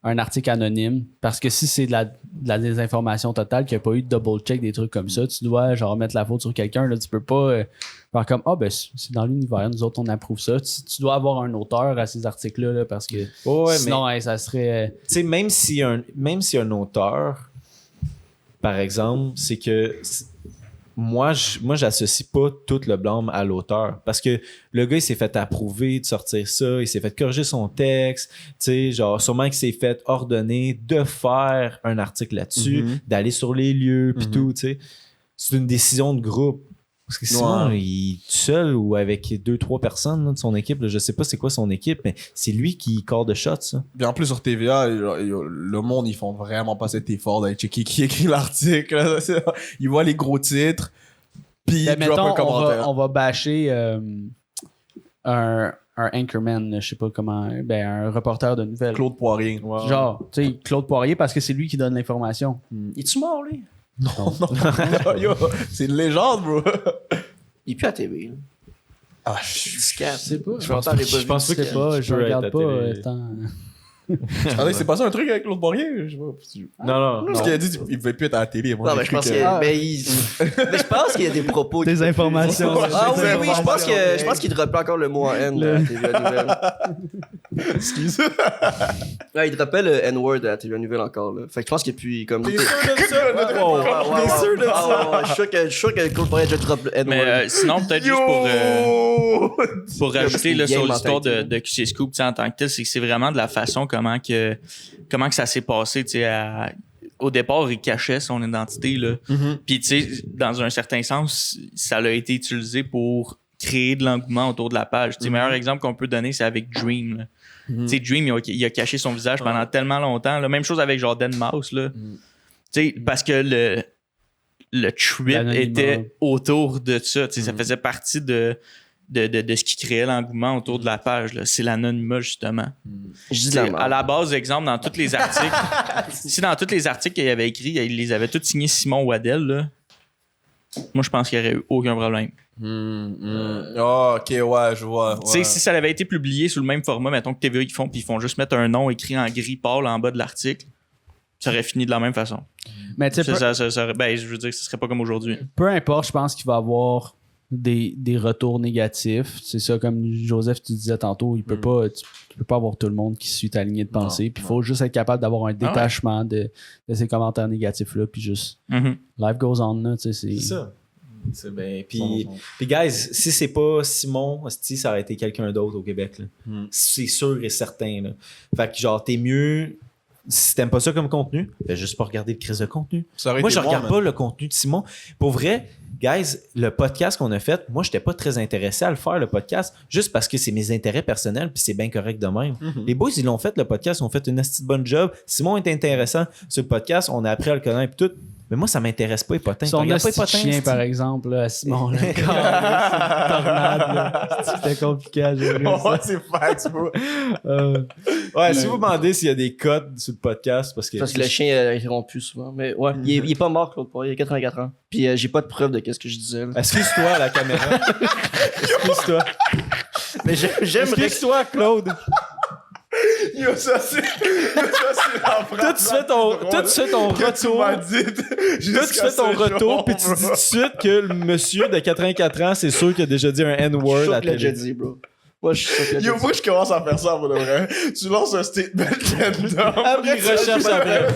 un article anonyme parce que si c'est de la désinformation totale, qu'il n'y a pas eu de double check des trucs comme ça, tu dois genre mettre la faute sur quelqu'un, là, tu peux pas faire comme ben c'est dans l'univers, nous autres on approuve ça. Tu dois avoir un auteur à ces articles-là là, parce que sinon ça serait tu sais, même si un auteur, par exemple, c'est que moi j'associe pas tout le blâme à l'auteur parce que le gars il s'est fait approuver de sortir ça, il s'est fait corriger son texte, tu sais, genre sûrement qu'il s'est fait ordonner de faire un article là-dessus, d'aller sur les lieux puis tout, tu sais. C'est une décision de groupe. Parce que sinon, il est tout seul ou avec 2-3 personnes là, de son équipe. Là, je sais pas c'est quoi son équipe, mais c'est lui qui call the shots. Ça. Puis en plus, sur TVA, le monde, ils font vraiment pas cet effort d'aller checker qui écrit l'article. Là. Ils voient les gros titres, puis ils drop un commentaire. On va bâcher un anchorman, je sais pas comment, un reporter de nouvelles. Claude Poirier. Wow. Genre, tu sais, Claude Poirier, parce que c'est lui qui donne l'information. Es-tu mort, lui? Non, yo, c'est une légende, bro. Il est plus à TV. Là. Ah, Je sais pas. Je pense pas Je pas, je peut regarde être pas à télé. tant. Attendez, c'est passé un truc avec Claude Poirier? Je sais pas. Non. Parce qu'il a dit qu'il pouvait plus être à la télé. Moi, Non, mais je pense je pense qu'il y a des propos. Des informations. Ah oui, je pense qu'il droppait encore le mot en N à la TVA Nouvelle. Excuse. Ouais, il droppait le N-word à la TVA Nouvelle encore. Là. Fait que je pense qu'il y a plus comme. T'es sûr de ça? Wow. T'es sûr de ça? Je suis sûr que Claude Poirier a déjà droppé le N-word. Mais sinon, peut-être juste pour rajouter là, sur l'histoire de QC Scoop en tant que tel, c'est que c'est vraiment de la façon comment que ça s'est passé. Au départ, il cachait son identité. Là. Puis, tu sais, dans un certain sens, ça a été utilisé pour créer de l'engouement autour de la page. Le meilleur exemple qu'on peut donner, c'est avec Dream. Là. Tu sais, Dream, il a caché son visage pendant tellement longtemps. Là. Même chose avec genre Deadmau5. Là. Tu sais, parce que le trip était autour de ça. Ça faisait partie de ce qui créait l'engouement autour de la page. Là. C'est l'anonymat, justement. À la base, exemple, dans tous les articles, si dans tous les articles qu'il avait écrits, il les avait tous signés Simon Waddell, là, moi, je pense qu'il n'y aurait eu aucun problème. Oh, ok, ouais, je vois. Ouais. Si ça avait été publié sous le même format, mettons que TVA, puis ils font juste mettre un nom écrit en gris pâle en bas de l'article, ça aurait fini de la même façon. Mais tu sais, je veux dire que ce serait pas comme aujourd'hui. Peu importe, je pense qu'il va y avoir des retours négatifs. C'est ça, comme Joseph, tu disais tantôt, tu peux pas avoir tout le monde qui suit ta lignée de pensée. Puis il faut juste être capable d'avoir un détachement de ces commentaires négatifs-là. Puis juste, life goes on. Là, c'est ça. C'est bien. Puis, guys, si c'est pas Simon, si ça aurait été quelqu'un d'autre au Québec, là. C'est sûr et certain. Là. Fait que genre, t'es mieux. Si t'aimes pas ça comme contenu, fais juste pas regarder le crise de contenu. Moi, je regarde pas le contenu de Simon. Pour vrai, guys, le podcast qu'on a fait, moi, j'étais pas très intéressé à le faire, le podcast, juste parce que c'est mes intérêts personnels, puis c'est bien correct de même. Les boys, ils l'ont fait, le podcast, ils ont fait une petite bonne job. Simon est intéressant sur le podcast, on a appris à le connaître, puis tout. Mais moi, ça m'intéresse pas, Hypotin. Son chien, par exemple, là, à Simon. Là, c'est une tornade. Là. C'était compliqué à gérer. C'est facts, bro. Si vous demandez s'il y a des codes sur le podcast, parce que le chien a interrompu souvent. Mais ouais, il est pas mort, Claude Poirier, il a 84 ans. Puis j'ai pas de preuve de ce que je disais. Là. Excuse-toi à la caméra. Excuse-toi. Mais j'aimerais. Excuse-toi, Claude. Yo, ça c'est la phrase. Toi, tu fais ton retour. Toi, tu fais ton retour, puis tu dis tout de suite que le monsieur de 84 ans, c'est sûr qu'il a déjà dit un N-word à la télé. Je dit, bro. Moi, je suis sûr que moi, je commence à faire ça pour de vrai. Tu lances un statement random. Après, il recherche après.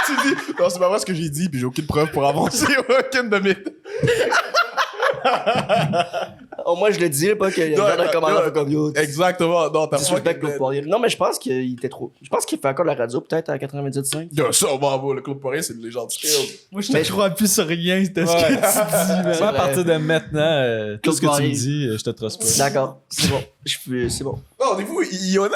Tu dis, non, c'est pas vrai ce que j'ai dit, puis j'ai aucune preuve pour avancer. Aucune de mes. Moi, je le dis, pas qu'il y a un commentaire comme yo. Exactement. Non, t'as pas Claude Poirier. Non, mais je pense qu'il était trop. Je pense qu'il fait encore la radio, peut-être à 98.5. Yo, ça, bravo. Le Claude Poirier, c'est une légende. Moi, je te crois plus sur rien de ce que tu dis. Moi, à partir de maintenant, tout ce que tu me dis, je te trosse pas. D'accord. C'est bon. C'est bon. Non, des fois,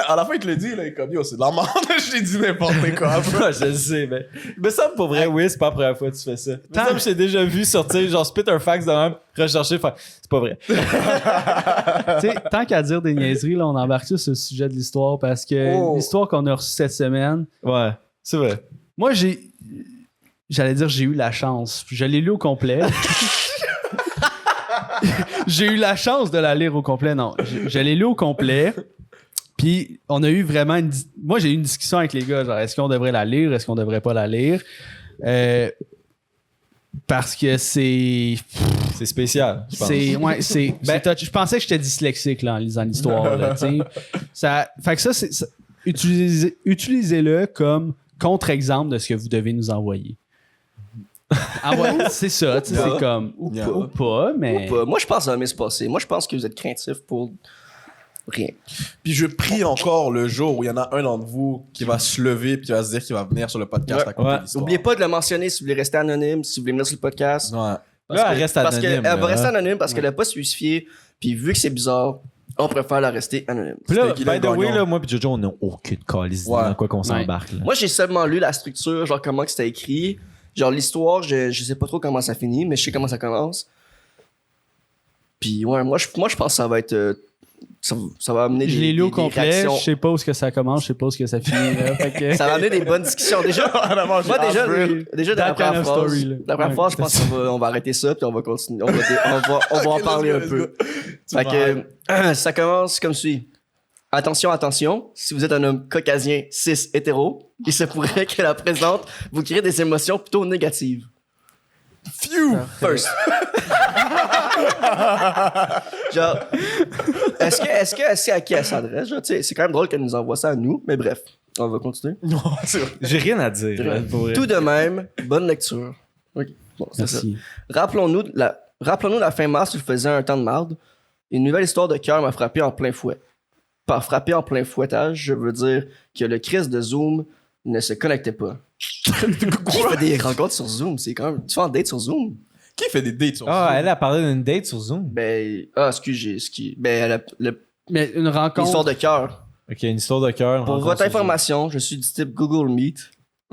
à la fin, il te le dit, là, comme yo, c'est de la merde. Je t'ai dit n'importe quoi. Je le sais, mais ça, pour vrai, oui, c'est pas la première fois que tu fais ça. Tant que je t'ai déjà vu sortir, genre, spit un fax de même, rechercher, faire. C'est pas vrai. Tant qu'à dire des niaiseries, là, on embarque sur ce sujet de l'histoire parce que l'histoire qu'on a reçue cette semaine. Ouais, c'est vrai. Moi, j'allais dire, j'ai eu la chance. Je l'ai lu au complet. J'ai eu la chance de la lire au complet. Non, je l'ai lu au complet. Puis on a eu vraiment moi j'ai eu une discussion avec les gars, genre est-ce qu'on devrait la lire, est-ce qu'on devrait pas la lire? Parce que c'est spécial, je pense. c'est touch. Je pensais que j'étais dyslexique là, en lisant l'histoire. Là, fait que ça, utilisez-le comme contre-exemple de ce que vous devez nous envoyer. Ah ouais, c'est ça, c'est comme ou pas, mais Moi, je pense que ça va mieux se passer. Moi, je pense que vous êtes craintifs pour rien. Puis je prie encore le jour où il y en a un d'entre vous qui va se lever puis qui va se dire qu'il va venir sur le podcast à côté de l'histoire. N'oubliez pas de le mentionner si vous voulez rester anonyme, si vous voulez venir sur le podcast. Ouais. Là, elle reste anonyme. Elle va rester anonyme parce qu'elle n'a pas spécifié. Puis vu que c'est bizarre, on préfère la rester anonyme. Puis là, C'était qui by the le way, gagnant? là, moi et Jojo, on n'a aucune calice dans quoi qu'on s'embarque. Là. Moi, j'ai seulement lu la structure, genre comment que c'était écrit. Genre l'histoire, je sais pas trop comment ça finit, mais je sais comment ça commence. Puis ouais, moi je pense que ça va être... ça va amener je l'ai lu au complet, réactions. je sais pas où ce que ça commence, je sais pas où ce que ça finit. Là, fait que... Ça va amener des bonnes discussions. Déjà, moi, déjà dans la That kind première of phrase, story, là. la première phrase, je pense qu'on va arrêter ça, puis on va continuer. On va en parler un peu. Fait que ça commence comme suit. Attention, attention, si vous êtes un homme caucasien, cis, hétéro, il se pourrait que la présente vous crée des émotions plutôt négatives. Phew! First. Genre, est-ce à qui elle s'adresse? Genre, tu sais, c'est quand même drôle qu'elle nous envoie ça à nous, mais bref, on va continuer. Non, c'est vrai. J'ai rien à dire. Là, pour vrai. Tout de même, bonne lecture. Ok, bon, c'est ça. Merci. Rappelons-nous la fin mars où je faisais un temps de marde. Une nouvelle histoire de cœur m'a frappé en plein fouet. Par frapper en plein fouettage, je veux dire que le Chris de Zoom ne se connectait pas. Qui fait des rencontres sur Zoom? C'est quand même... Tu fais un date sur Zoom? Qui fait des dates sur Ah, Zoom? elle a parlé d'une date sur Zoom. Ben... Ah, excuse. Ben, Mais une rencontre. l'histoire de cœur. Ok, une histoire de cœur. une Pour rencontre votre sur information, je suis du type Google Meet.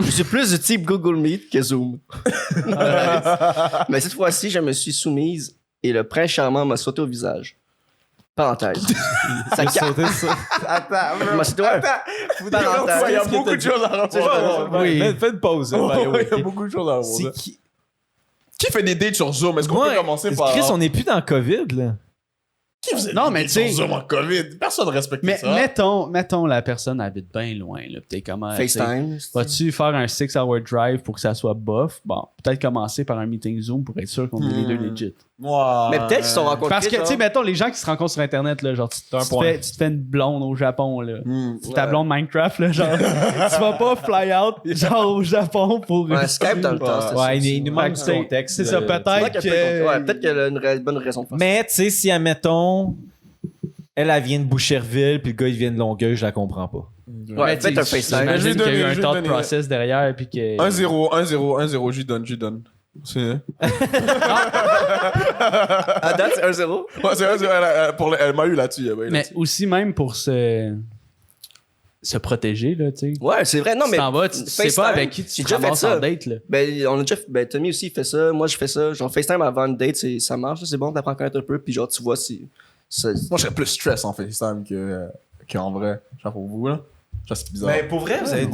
Je suis plus du type Google Meet que Zoom. Mais cette fois-ci, je me suis soumise et le prince charmant m'a sauté au visage. Parenthèse. Ça Zoom. Sauter ça. Il m'a sauté, ouais. Parenthèse. Il y a beaucoup de choses à répondre. Oui. Fais une pause. Il y a Ok. beaucoup de choses à C'est répondre. qui? Qui fait des dates sur Zoom? Est-ce qu'on peut commencer par... Chris, on n'est plus dans le COVID, là. Qui faisait Non, des mais dates tu sais- sur Zoom en COVID? Personne ne respecte Mais ça. mettons la personne habite bien loin. Là. T'es comment, FaceTime. vas-tu faire un 6-hour drive pour que ça soit bof? Bon, peut-être commencer par un meeting Zoom pour être sûr qu'on est les deux legit. Moi, Mais peut-être qu'ils se sont rencontrés. Parce que, tu sais, genre. mettons, les gens qui se rencontrent sur Internet, là, genre, tu te fais une blonde au Japon, là. Ta blonde Minecraft, là, genre, tu vas pas fly out, genre, au Japon pour... Ouais, Skype dans le temps, c'était ça. Ouais, il nous manque du C'est- contexte. C'est ça, là. C'est vrai peut-être qu'il y a que... ouais, peut-être qu'elle a une bonne raison de faire ça. Mais, tu sais, si, admettons, elle vient de Boucherville, puis le gars, il vient de Longueuil, je la comprends pas. Ouais, tu sais, peut-être un FaceTime. Je vais J'imagine qu'il y a eu donner- un je thought vais donner- process derrière, puis que... 1-0, 1-0, 1-0, j'y donne. C'est... À date, c'est 1-0. Ouais, c'est 1-0, elle m'a eu là-dessus. Mais aussi, même pour se protéger, là, tu sais. Ouais, c'est vrai. Non, Tu mais. t'en vas, tu sais FaceTime, pas avec qui tu j'ai te déjà fait ramasses ça. en date, là. Ben, on a déjà fait. Ben, Tommy aussi, il fait ça. Moi, je fais ça. Genre, FaceTime avant une date, ça marche. C'est bon, t'apprends à connaître un peu. Puis, genre, tu vois si. Moi, je serais plus stress en FaceTime qu'en vrai. Genre pour vous, là. Genre, c'est bizarre. Mais pour vrai, vous avez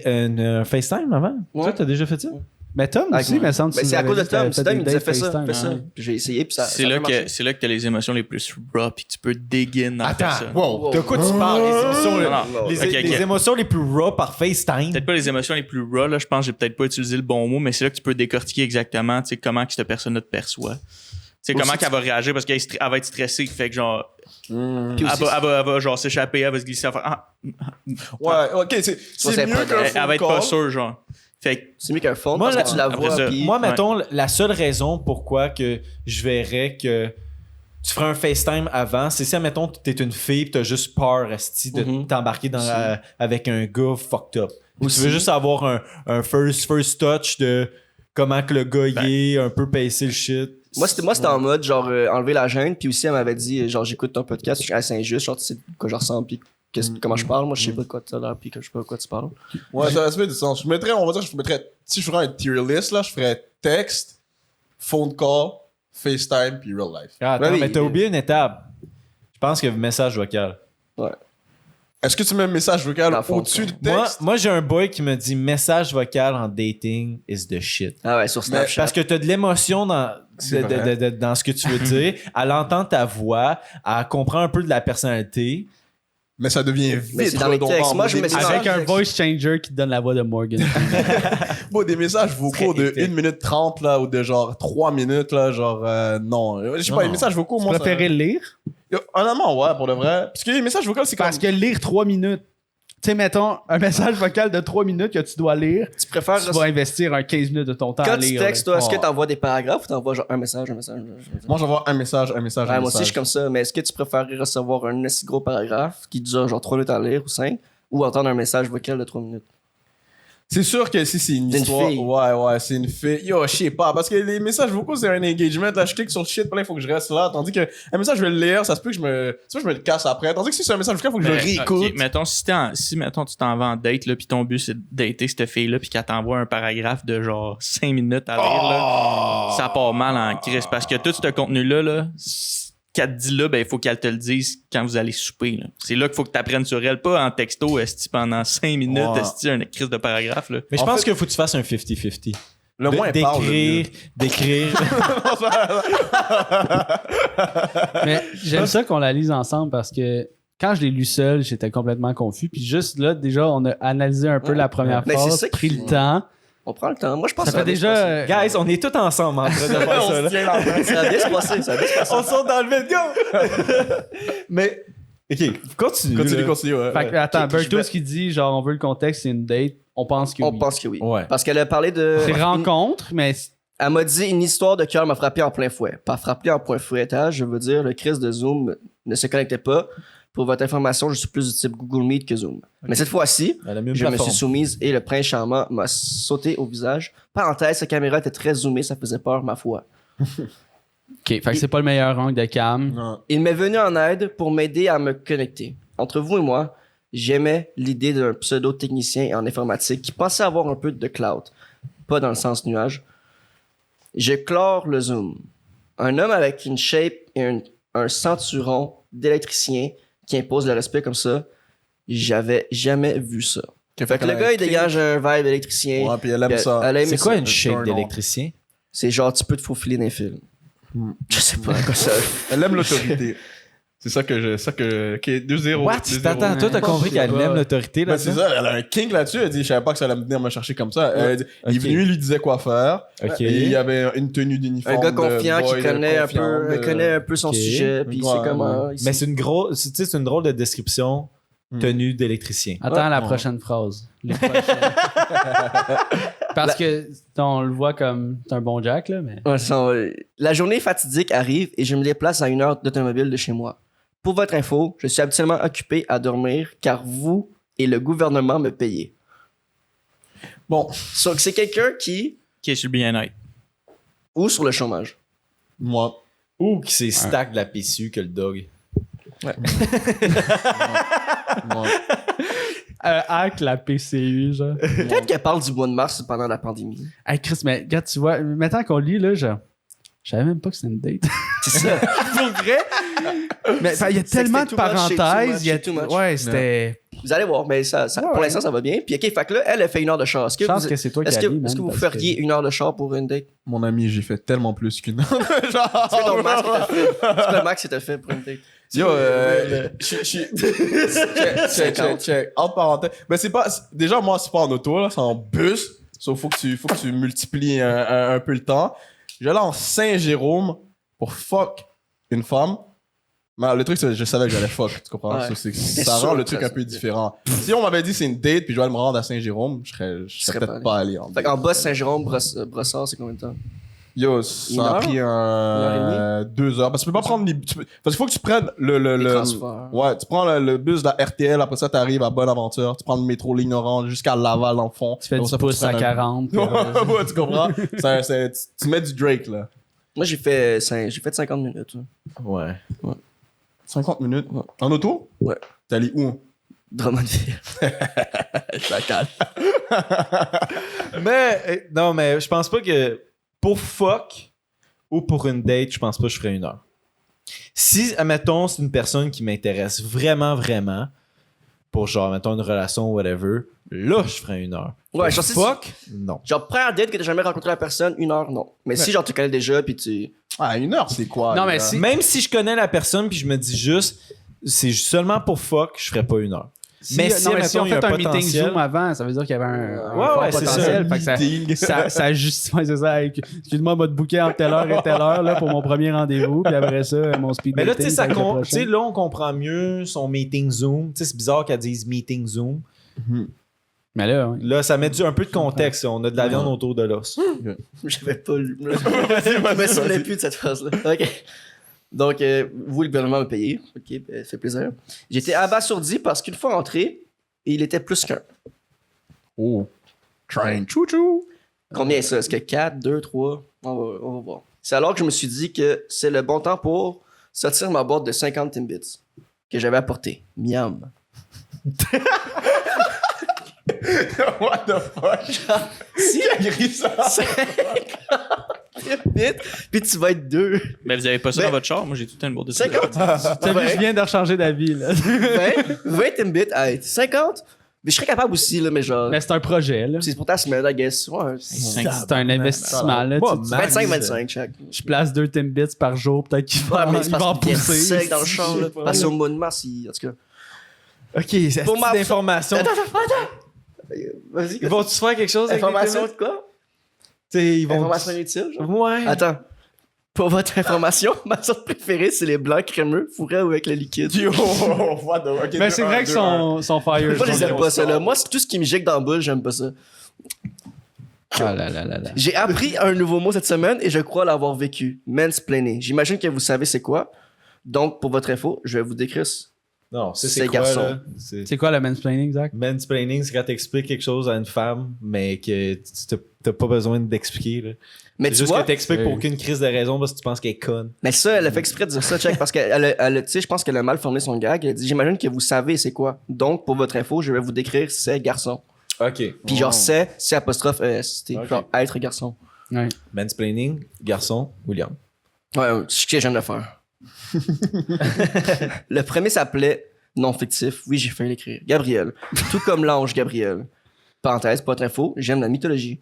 une FaceTime avant? Ouais. Toi, t'as déjà fait ça? Mais Tom aussi, me semble que Ben, tu c'est à nous cause de avais dit que Tom. t'avais Tom, il des disait dates fais ça, FaceTime, fais ça. hein. Puis, j'ai essayé, puis ça. C'est ça là a marché. que t'as les émotions les plus raw puis que tu peux dégainer dans la Attends, personne. wow. De quoi tu parles? Les émotions, Non, non. les, Ok, les ok. émotions les plus raw par FaceTime. Peut-être pas les émotions les plus raw, là, je pense que j'ai peut-être pas utilisé le bon mot, mais c'est là que tu peux décortiquer exactement, tu sais, comment que cette personne-là te perçoit. Tu sais, comment qu'elle va réagir parce qu'elle va être stressée, fait que genre, Puis elle aussi, va genre s'échapper, elle va se glisser, elle va faire, Ouais, ok, c'est c'est mieux pas qu'un elle va être pas sûre, genre. Fait que, c'est mieux qu'un fond Moi, parce que tu la après vois. ça, Puis. Moi, mettons, la seule raison pourquoi que je verrais que tu ferais un FaceTime avant, c'est si, mettons, t'es une fille pis t'as juste peur, esti, de Mhm. t'embarquer avec un gars fucked up. Ou tu Aussi. veux juste avoir un first touch de comment que le gars y est, un peu pacer le shit. Moi, c'était en mode, genre, enlever la gêne. Puis aussi, elle m'avait dit, genre, j'écoute ton podcast, je suis assez injuste, genre, tu sais de quoi je ressemble, puis comment je parle. Moi, je sais pas de quoi tu as l'air, puis que je sais pas de quoi tu parles. Ouais, ça fait du sens. Je mettrais, on va dire, si je ferais un tier list, là, je ferais texte, phone call, FaceTime, puis real life. Ah, attends, Ouais, oui. mais t'as oublié une étape. Je pense que message vocal. Ouais. Est-ce que tu mets un message vocal Dans phone au-dessus du call. texte? Moi, j'ai un boy qui me dit message vocal en dating is the shit. Ah ouais, sur Snapchat. Parce que tu as de l'émotion C'est vrai. dans ce que tu veux dire. Elle entend ta voix, elle comprend un peu de la personnalité. Mais ça devient Mais vite c'est dans les redondant. textes. Moi, je Des me sens- messages- Avec un voice changer qui te donne la voix de Morgan. Bon, des messages vocaux de 1 minute 30, là, ou de genre 3 minutes, là, genre, non. Je sais pas, les messages vocaux, moi, Tu préférais lire? Honnêtement, ouais, pour de vrai. Parce que les messages vocaux, c'est comme... Parce que lire 3 minutes. Tu sais, mettons, un message vocal de 3 minutes que tu dois lire, Tu préfères. tu vas investir un 15 minutes de ton temps à Quand lire. tu textes, là. toi, est-ce que Oh. t'envoies des paragraphes ou t'envoies genre un message? Moi, j'envoie un message, un message, Ouais, un moi aussi, je message. suis comme ça, mais est-ce que tu préférerais recevoir un assez gros paragraphe qui dure genre 3 minutes à lire ou 5 ou entendre un message vocal de 3 minutes? C'est sûr que si c'est une C'est une histoire... fille. Ouais, c'est une fille. Yo, je sais pas. Parce que les messages vocaux, c'est un engagement. Là, je clique sur le shit, puis là, il faut que je reste là. Tandis que un message, je vais le lire, ça se peut que je me le casse après. Tandis que si c'est un message vocal, il faut que je le réécoute. Ok, mettons, si mettons, tu t'en vas en date, là, puis ton but, c'est de dater cette fille-là, puis qu'elle t'envoie un paragraphe de genre 5 minutes à lire, là, ça part mal en crise. Parce que tout ce contenu-là, là, qu'elle te dit là, ben, il faut qu'elle te le dise quand vous allez souper, là. C'est là qu'il faut que tu apprennes sur elle, pas en texto, esti, pendant 5 minutes, Ouais. esti, une crise de paragraphe, là. Mais je En pense fait- qu'il faut que tu fasses un 50-50. Le moins elle parle, le mieux. D'écrire. Mais j'aime ça qu'on la lise ensemble parce que quand je l'ai lu seul, j'étais complètement confus. Puis juste là, déjà, on a analysé un peu la première Mais c'est phrase, ça qui- pris le temps. On prend le temps. Moi, je pense Ça que fait va bien déjà... se passer. Guys, on est tous ensemble en train de faire ça. là. Ça va bien se passer, ça va bien se passer. On sort dans le vide, go! Mais, ok, continue. Continue, ouais. Fait que, attends, Ok, je Bertos vais- qui dit, genre, on veut le contexte, c'est une date. On pense que On oui. pense que oui. Ouais. Parce qu'elle a parlé de. C'est rencontre, mais Elle m'a dit une histoire de cœur m'a frappé en plein fouet. Pas frappé en point fouettage, je veux dire, le Chris de Zoom ne se connectait pas. Pour votre information, je suis plus du type Google Meet que Zoom. Mais cette fois-ci, Elle a mis une je me plateforme. suis soumise et le prince charmant m'a sauté au visage. Parenthèse, sa caméra était très zoomée, ça faisait peur, ma foi. OK, fait que c'est pas le meilleur angle de cam. Non. Il m'est venu en aide pour m'aider à me connecter. Entre vous et moi, j'aimais l'idée d'un pseudo-technicien en informatique qui pensait avoir un peu de cloud. Pas dans le sens nuage. Je clore le Zoom. Un homme avec une shape et un ceinturon d'électricien qui impose le respect comme ça, j'avais jamais vu ça. Fait que le gars, il dégage un vibe électricien. Ouais, puis elle aime Puis ça. elle aime C'est quoi ça. une shape d'électricien? C'est genre, tu peux te faufiler dans les fils. Je sais pas à quoi ça. Elle aime l'autorité. C'est ça que qui est 2-0. What? 2-0. T'attends, toi, t'as compris qu'elle pas. aime l'autorité, là? Ben, c'est ça, elle a un kink là-dessus. Elle dit, je savais pas que ça allait venir me chercher comme ça. Elle dit, il est Ok. venu, il lui disait quoi faire. Ok. Et il y avait une tenue d'uniforme. Un gars de confiant boy, qui connaît confiant, connaît un peu son Ok. sujet, puis Ouais, c'est comme ouais. il Mais sait- c'est une grosse, tu sais, c'est une drôle de description, tenue d'électricien. Attends la Ouais. prochaine phrase. Les prochaines. Parce que on le voit comme c'est un bon Jack, là, mais... Ouais, la journée fatidique arrive et je me déplace à 1 heure d'automobile de chez moi. Pour votre info, je suis habituellement occupé à dormir car vous et le gouvernement me payez. Bon, Donc c'est quelqu'un qui Qui est sur le bien-être. ou sur le chômage. moi. Ou qui c'est stack de la PCU que le dog. moi. Hack la PCU, genre. Peut-être qu'elle parle du mois de mars pendant la pandémie. Hey Chris, mais regarde, tu vois, maintenant qu'on lit, là, genre, je savais même pas que c'était une date. C'est ça. Pour vrai? Mais il y a C'est tellement que de c'était too much, parenthèses. c'est too much. Ouais, c'était... Vous allez voir, mais ça Ouais, pour ouais. l'instant ça va bien. Puis ok, fait que là, elle a fait 1 heure de char. Est-ce que Je pense vous, que c'est toi qui est-ce as que, dit, man, est-ce que vous parce feriez 1 heure de char pour une date? Mon ami, j'ai fait tellement plus qu'une heure. Est-ce que ton max était fait? Est-ce que le max était fait pour une date? Yo, check. Entre parenthèses. Ben, c'est pas, déjà, moi, c'est pas en auto, là, c'est en bus. Sauf faut que tu multiplies un peu le temps. J'allais en Saint-Jérôme pour fuck une femme. Mais le truc, c'est que je savais que j'allais fuck, tu comprends? Ouais. Ça, c'est- T'es ça sûr rend le que truc ça un peu se- différent. Si on m'avait dit c'est une date puis je vais me rendre à Saint-Jérôme, je serais serais peut-être pas allé. En Fait date. qu'en bas, Saint-Jérôme, Brossard, c'est combien de temps? Yo, Une ça a heure? pris heure 2 heures. Parce que tu peux pas prendre les. Parce qu'il faut que tu prennes le transferts. ouais, tu prends le bus de la RTL, après ça, t'arrives à Bonaventure, tu prends le métro ligne orange jusqu'à Laval, dans le fond. Tu fais Après du ça, faut que pouce tu à prennes 40. puis, Ouais, tu comprends? Tu mets du Drake, là. Moi, j'ai fait 50 minutes. Ouais. Ouais. 50 minutes. Ouais. En auto? Ouais. T'es allé où? Drummondville. Ça calme. Mais, non, mais je pense pas que pour fuck ou pour une date, je pense pas que je ferais 1 heure. Si, admettons, c'est une personne qui m'intéresse vraiment, vraiment, pour genre, mettons, une relation, whatever, là, je ferais 1 heure. Ouais, Pour genre, si fuck, non. Genre, première date que t'as jamais rencontré la personne, 1 heure, non. Mais si, genre, tu connais déjà, puis tu. Ah, 1 heure, c'est quoi? Non, là? mais si- Même si je connais la personne puis je me dis juste, c'est seulement pour fuck, je ferais pas 1 heure. Mais si, si on mettons, il y a fait un potentiel- meeting Zoom avant, ça veut dire qu'il y avait un Ouais, fort ouais, c'est potentiel. ça. Fait que ça justifie, ouais, c'est ça. Excuse-moi, m'a booké entre telle heure et telle heure là, pour mon premier rendez-vous, puis après ça, mon speed Mais là, tu dating, sais, ça va être le tu sais, prochain. là, on comprend mieux son meeting Zoom. Tu sais, c'est bizarre qu'elle dise meeting Zoom. Mais là, ouais. Là, ça met un peu de contexte. On a de la viande autour de l'os. J'avais pas lu. Je me souvenais plus de cette phrase-là. OK. Donc, vous, le gouvernement m'a payé. OK, ben, ça fait plaisir. J'étais abasourdi parce qu'une fois entré, il était plus qu'un. Oh. Train chou-chou. Combien ça? Est-ce que 4, 2, 3? On va voir. C'est alors que je me suis dit que c'est le bon temps pour sortir ma boîte de 50 Timbits que j'avais apportée. Miam. What the fuck? Si Qui a écrit ça? 50 Timbits, puis tu vas être 2. Ben, vous avez pas ça Ben- dans votre char? Moi, j'ai tout le temps une boîte de 50? T'as vu, je viens de recharger d'avis, là. 20 Timbits, hey, 50? Mais je serais capable aussi, là, mais genre... Mais c'est un projet, là. C'est pour ta semaine, I guess. Ouais, C'est un investissement, là. Moi, Tu- Max, 25 chaque. Je place 2 Timbits par jour, peut-être qu'il Ouais, va, mais c'est il va en parce qu'il est pousser. sec dans le champ, là. Je sais pas. Parce qu'au mois de mars, en tout cas. OK, c'est Pour ma- d'information. Attends. Vas-y. Ils vont-tu faire quelque chose avec Information les de quoi? Tu sais, ils vont... Information inutile, genre? Ouais. Attends. Pour votre information, ma sorte préférée, c'est les blancs crémeux, fourrés ou avec le liquide. Yo, what the... Ok, Mais c'est vrai que son fire. Moi, je les aime pas, ça, là. score. Moi, c'est tout ce qui me gicle dans la boule, j'aime pas ça. Ah là là là là. J'ai appris un nouveau mot cette semaine et je crois l'avoir vécu. Mansplaining. J'imagine que vous savez c'est quoi. Donc, pour votre info, je vais vous décrire. Non, C'est c'est quoi, garçon. là? C'est... C'est quoi le mansplaining, Zach? Mansplaining, c'est quand t'expliques quelque chose à une femme, mais que t'as pas besoin d'expliquer. Là. Mais C'est tu juste vois, que t'expliques pour aucune crise de raison parce que tu penses qu'elle est conne. mais ça, elle a fait exprès de dire ça, check, parce que tu sais, je pense qu'elle a mal formé son gag. Elle a dit, j'imagine que vous savez c'est quoi. Donc, pour votre info, je vais vous décrire c'est garçon. OK. Puis genre, c'est apostrophe c'était Ok. genre être garçon. Ouais. Mansplaining, garçon, William. Ouais, c'est ce que j'aime de faire. Le premier s'appelait non fictif. Oui, j'ai failli l'écrire. Gabriel. Tout comme l'ange Gabriel. Parenthèse, pas très faux, j'aime la mythologie.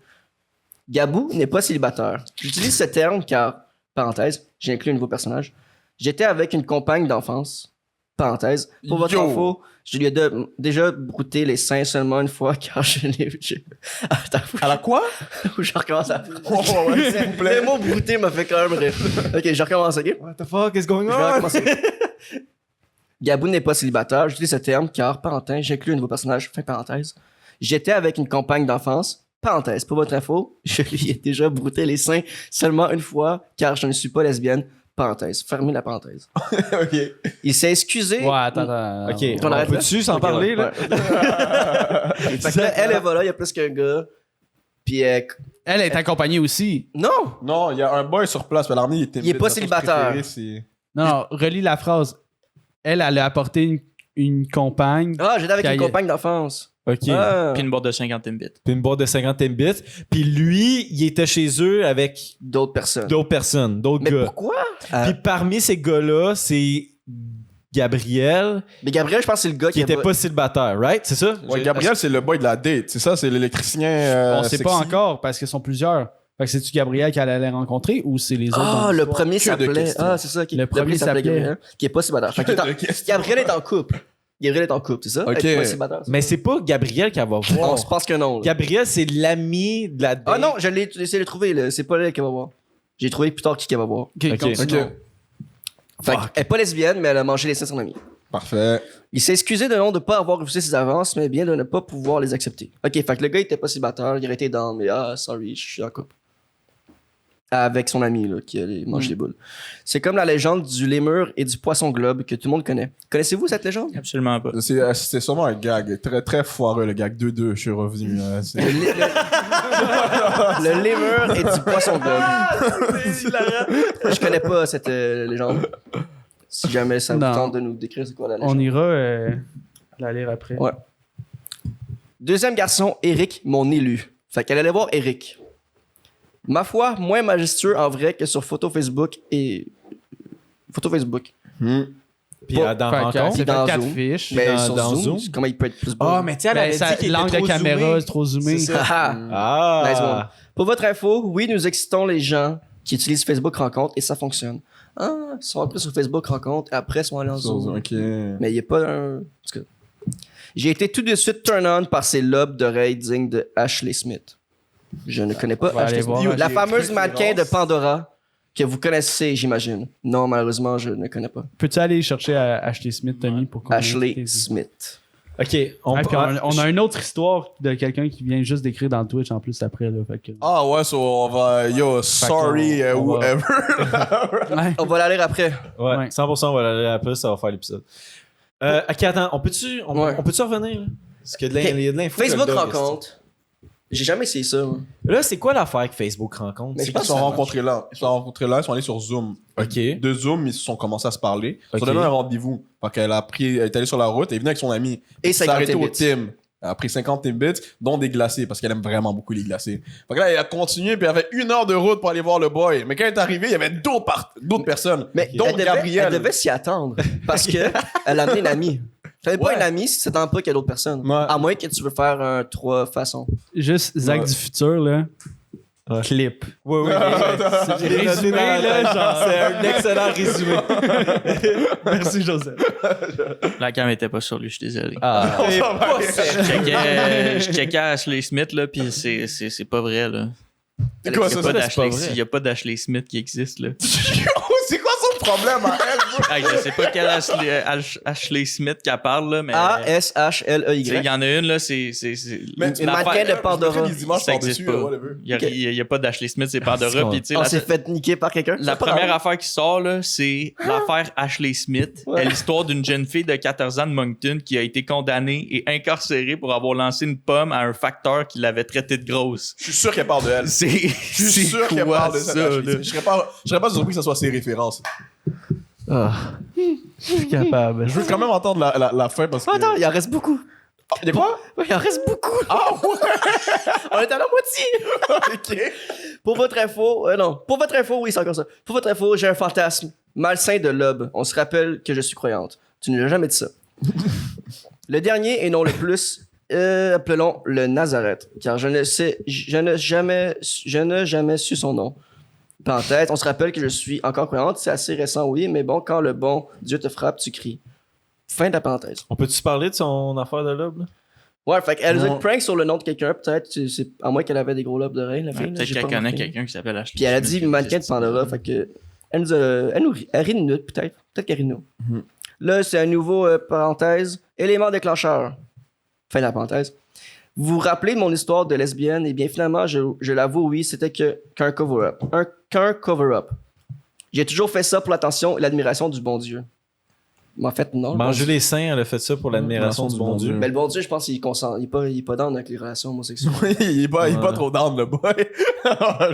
Gabou n'est pas célibataire. J'utilise ce terme car, parenthèse, j'ai inclus un nouveau personnage. J'étais avec une compagne d'enfance. Parenthèse. Pour votre Yo. info, je lui ai déjà brouté les seins seulement une fois car je l'ai... Attends, À la quoi? je recommence à... Oh, ouais, s'il vous plaît. Le mot brouter m'a fait quand même rire. Ok, je recommence, ok? What the fuck is going Je vais recommencer. Gabou n'est pas célibataire. J'utilise ce terme car, parenthèse, j'inclus un nouveau personnage, fin parenthèse. J'étais avec une compagne d'enfance, parenthèse. Pour votre info, je lui ai déjà brouté les seins seulement une fois car je ne suis pas lesbienne, parenthèse. Fermez la parenthèse. Ok. Il s'est excusé. Ouais, attends. OK, On arrête on là? peut-tu s'en Ok, parler, ouais, là? ouais. Fait que là, elle va là, il y a plus qu'un gars. Puis Elle est accompagnée aussi. non! Non, il y a un boy sur place, mais l'armée, Il est pas célibataire. Non, relis la phrase. Elle a apporté une compagne. Ah, j'étais avec une Cahier. compagne d'enfance. OK. Ah. Puis une boîte de 50 Timbits. Puis une boîte de 50 Mbits. Puis lui, il était chez eux avec D'autres personnes. d'autres personnes, d'autres Mais gars. pourquoi? Puis parmi ces gars-là, c'est Gabriel Mais Gabriel, je pense que c'est le gars qui était pas célibataire, right? C'est ça? Ouais, Gabriel, c'est le boy de la date. C'est ça, c'est l'électricien. On sait pas encore parce qu'ils sont plusieurs. Fait que c'est-tu Gabriel qu'elle allait rencontrer ou c'est les autres? Ah, dans le l'histoire? premier de s'appelait. questions. Ah, c'est ça. Ok. Le premier s'appelait- Gabriel, qui est pas célibataire. Fait qu'il est en- De questions. Gabriel est en couple. Gabriel est en couple, c'est ça? Ok. Elle est pas célibataire, ça? Mais c'est pas Gabriel qu'elle va On voir. se pense que non. là. Gabriel, c'est l'ami de la date. Ah non, je l'ai essayé de le trouver. Là. C'est pas elle qu'elle va voir. J'ai trouvé plus tard qui qu'elle va voir. Ok, Ok. continue. Ok. Fait qu'elle est pas lesbienne, mais elle a mangé les seins de son ami. Parfait. Il s'est excusé de non de pas avoir refusé ses avances, mais bien de ne pas pouvoir les accepter. Ok, fait que le gars il était pas célibataire, il aurait été dans, mais sorry, je suis en couple. Avec son ami, là, qui mange des boules. C'est comme la légende du lémur et du poisson globe que tout le monde connaît. Connaissez-vous cette légende? Absolument pas. C'est sûrement un gag. Très, très foireux, le gag. 2-2, je suis revenu. Le lémur et du poisson globe. Je connais pas cette légende. Si jamais ça vous Non. tente de nous décrire c'est quoi la légende. On ira la lire après. Ouais. Deuxième garçon, Eric, mon élu. Fait qu'elle allait voir Eric. Ma foi, moins majestueux en vrai que sur photo Facebook et... Photo Facebook. Puis Pas- dans Fait Rencontre. qu'elle s'est fait dans 4 Zoom. fiches. Mais dans- sur dans Zoom, Zoom. comment il peut être plus beau? Ah, mais tu sais, elle avait dit qu'il était L'angle trop de caméra, zoomé. c'est trop zoomé. C'est ça. Haha. Nice one. Ah! Pour votre info, oui, nous excitons les gens qui utilisent Facebook Rencontre et ça fonctionne. ils sont après sur Facebook rencontre, après ils sont allés en Zoom. Ok. Mais il n'y a pas un. Parce que j'ai été tout de suite turn on par ces lobes d'oreilles dignes de Ashley Smith. Je ne connais pas va aller Ashley voir Smith. La des fameuse trucs mannequin de références. Pandora que vous connaissez, j'imagine. Non, malheureusement, je ne connais pas. Peux-tu aller chercher Ashley Smith, Tommy, pour qu'on Ashley écoute? Smith. OK. On a une autre histoire de quelqu'un qui vient juste d'écrire dans le Twitch en plus après. Là, fait que... Ah ouais, on va. Yo, sorry, on va- whoever. Ouais. On va la lire après. Ouais, Ouais. 100%, on va aller après, ça va faire l'épisode. OK, attends, on peut-tu revenir, là? Parce qu'il y a Ok. il y a de l'info. Facebook là-dedans, rencontre. J'ai jamais essayé ça. moi. Là, c'est quoi l'affaire avec Facebook rencontre? Mais C'est je pense Ils se sont rencontrés là. Ils se sont allés sur Zoom. OK. De Zoom, ils se sont commencés à se parler. Ils se Ok. sont donné un rendez-vous. Fait qu'elle elle est allée sur la route, elle est venue avec son ami. Et Elle s'est 50 arrêtée au Timbits. Tim. Elle a pris 50 Timbits, dont des glacés, parce qu'elle aime vraiment beaucoup les glacés. Fait que là, elle a continué, puis elle avait 1 heure de route pour aller voir le boy. Mais quand elle est arrivée, il y avait d'autres personnes. Mais dont Gabriel. elle devait s'y attendre. Parce que elle a amené une amie. T'avais pas Ouais. une amie si tu t'attends pas qu'il y a d'autres personnes. Ouais. À moins que tu veux faire un 3 façons. Juste Zach Ouais. du futur, là. Clip. Oui, oui. J'ai résumé, là, genre. C'est un excellent résumé. Merci, Joseph. La cam était pas sur lui, je suis désolé. Ah. Je checkais Ashley Smith, là, pis c'est pas vrai, là. C'est quoi ça? Il y a pas d'Ashley Smith qui existe, là. C'est quoi son problème à elle, bro? Hey, je sais pas quelle Ashley Smith qu'elle parle, là, mais. Tu sais, A-S-H-L-E-Y. il y en a une, là, c'est. Mais Une mannequin de Pandora. Les images Ça par-dessus, existe pas. whatever. Il y a pas d'Ashley Smith, c'est Pandora. qu'on- Puis, tu sais, On la- s'est fait niquer par quelqu'un. La C'est pas première grave. affaire qui sort, là, c'est l'affaire Ashley Smith. Ouais. L'histoire d'une jeune fille de 14 ans de Moncton qui a été condamnée et incarcérée pour avoir lancé une pomme à un facteur qui l'avait traitée de grosse. Je suis sûr qu'elle parle de elle. C'est Je suis sûr qu'elle parle de ça. là? Je serais pas surpris que ce soit ses références. Je suis capable. Je veux quand même entendre la fin parce que. Attends, il en reste beaucoup. Ah, il y a quoi? Ouais, il en reste beaucoup. Ah ouais! On est à la moitié. Ok. Pour votre info, Pour votre info, oui, c'est encore ça. Pour votre info, j'ai un fantasme malsain de lobe. On se rappelle que je suis croyante. Tu ne l'as jamais dit ça. Le dernier et non le plus, appelons le Nazareth, car je n'ai jamais su son nom. Parenthèse, on se rappelle que je suis encore croyante, c'est assez récent, oui, mais bon, quand le bon Dieu te frappe, tu cries. Fin de la parenthèse. On peut-tu parler de son affaire de lobe, là? Ouais, fait qu'elle faisait Non. une prank sur le nom de quelqu'un, peut-être, à moins qu'elle avait des gros lobes d'oreilles, la fille. là, Peut-être j'ai qu'elle pas connaît remarqué. quelqu'un qui s'appelle Ashley Puis elle a Smith dit qui mannequin de existe. Pandora, fait que elle rit de nous, peut-être. Peut-être qu'elle rit de nous. Mhm. Là, c'est un nouveau parenthèse. Élément déclencheur. Fin de la parenthèse. Vous vous rappelez de mon histoire de lesbienne? Eh bien, finalement, je l'avoue, oui, c'était qu'un cover-up. Qu'un cover-up. J'ai toujours fait ça pour l'attention et l'admiration du bon Dieu. Mais en fait, non. le bon Manger Dieu. les seins, elle a fait ça pour l'admiration du bon Dieu. Mais le bon Dieu, je pense qu'il consent. Il est pas dans avec les relations homosexuelles. Oui, il est pas Ouais. trop down, le boy. Je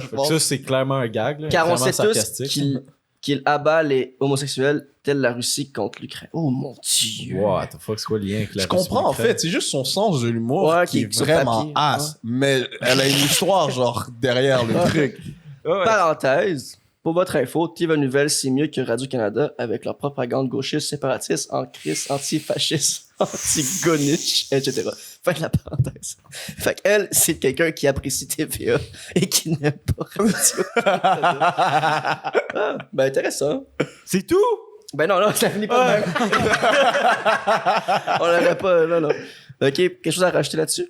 Fait que pense. ça, c'est clairement un gag, là. Car on Clairement sait tous sarcastique. qu'il abat les homosexuels telle la Russie contre l'Ukraine. Oh mon Dieu. What the fuck, c'est quoi le lien avec la Je comprends, en fait. C'est juste son sens de l'humour Ouais, qui qui est est sur vraiment papier, ass. Mais elle a une histoire, genre, derrière le truc. Parenthèse. Pour votre info, TV Nouvelle, c'est mieux que Radio-Canada avec leur propagande gauchiste, séparatiste, en crise, antifasciste, anti-goniche, etc. Fin de la parenthèse. Fait qu'elle, c'est quelqu'un qui apprécie TVA et qui n'aime pas Radio-Canada. Ah, ben intéressant. C'est tout? Ben non, ça finit pas de même. On l'aurait pas, non. Ok, quelque chose à rajouter là-dessus?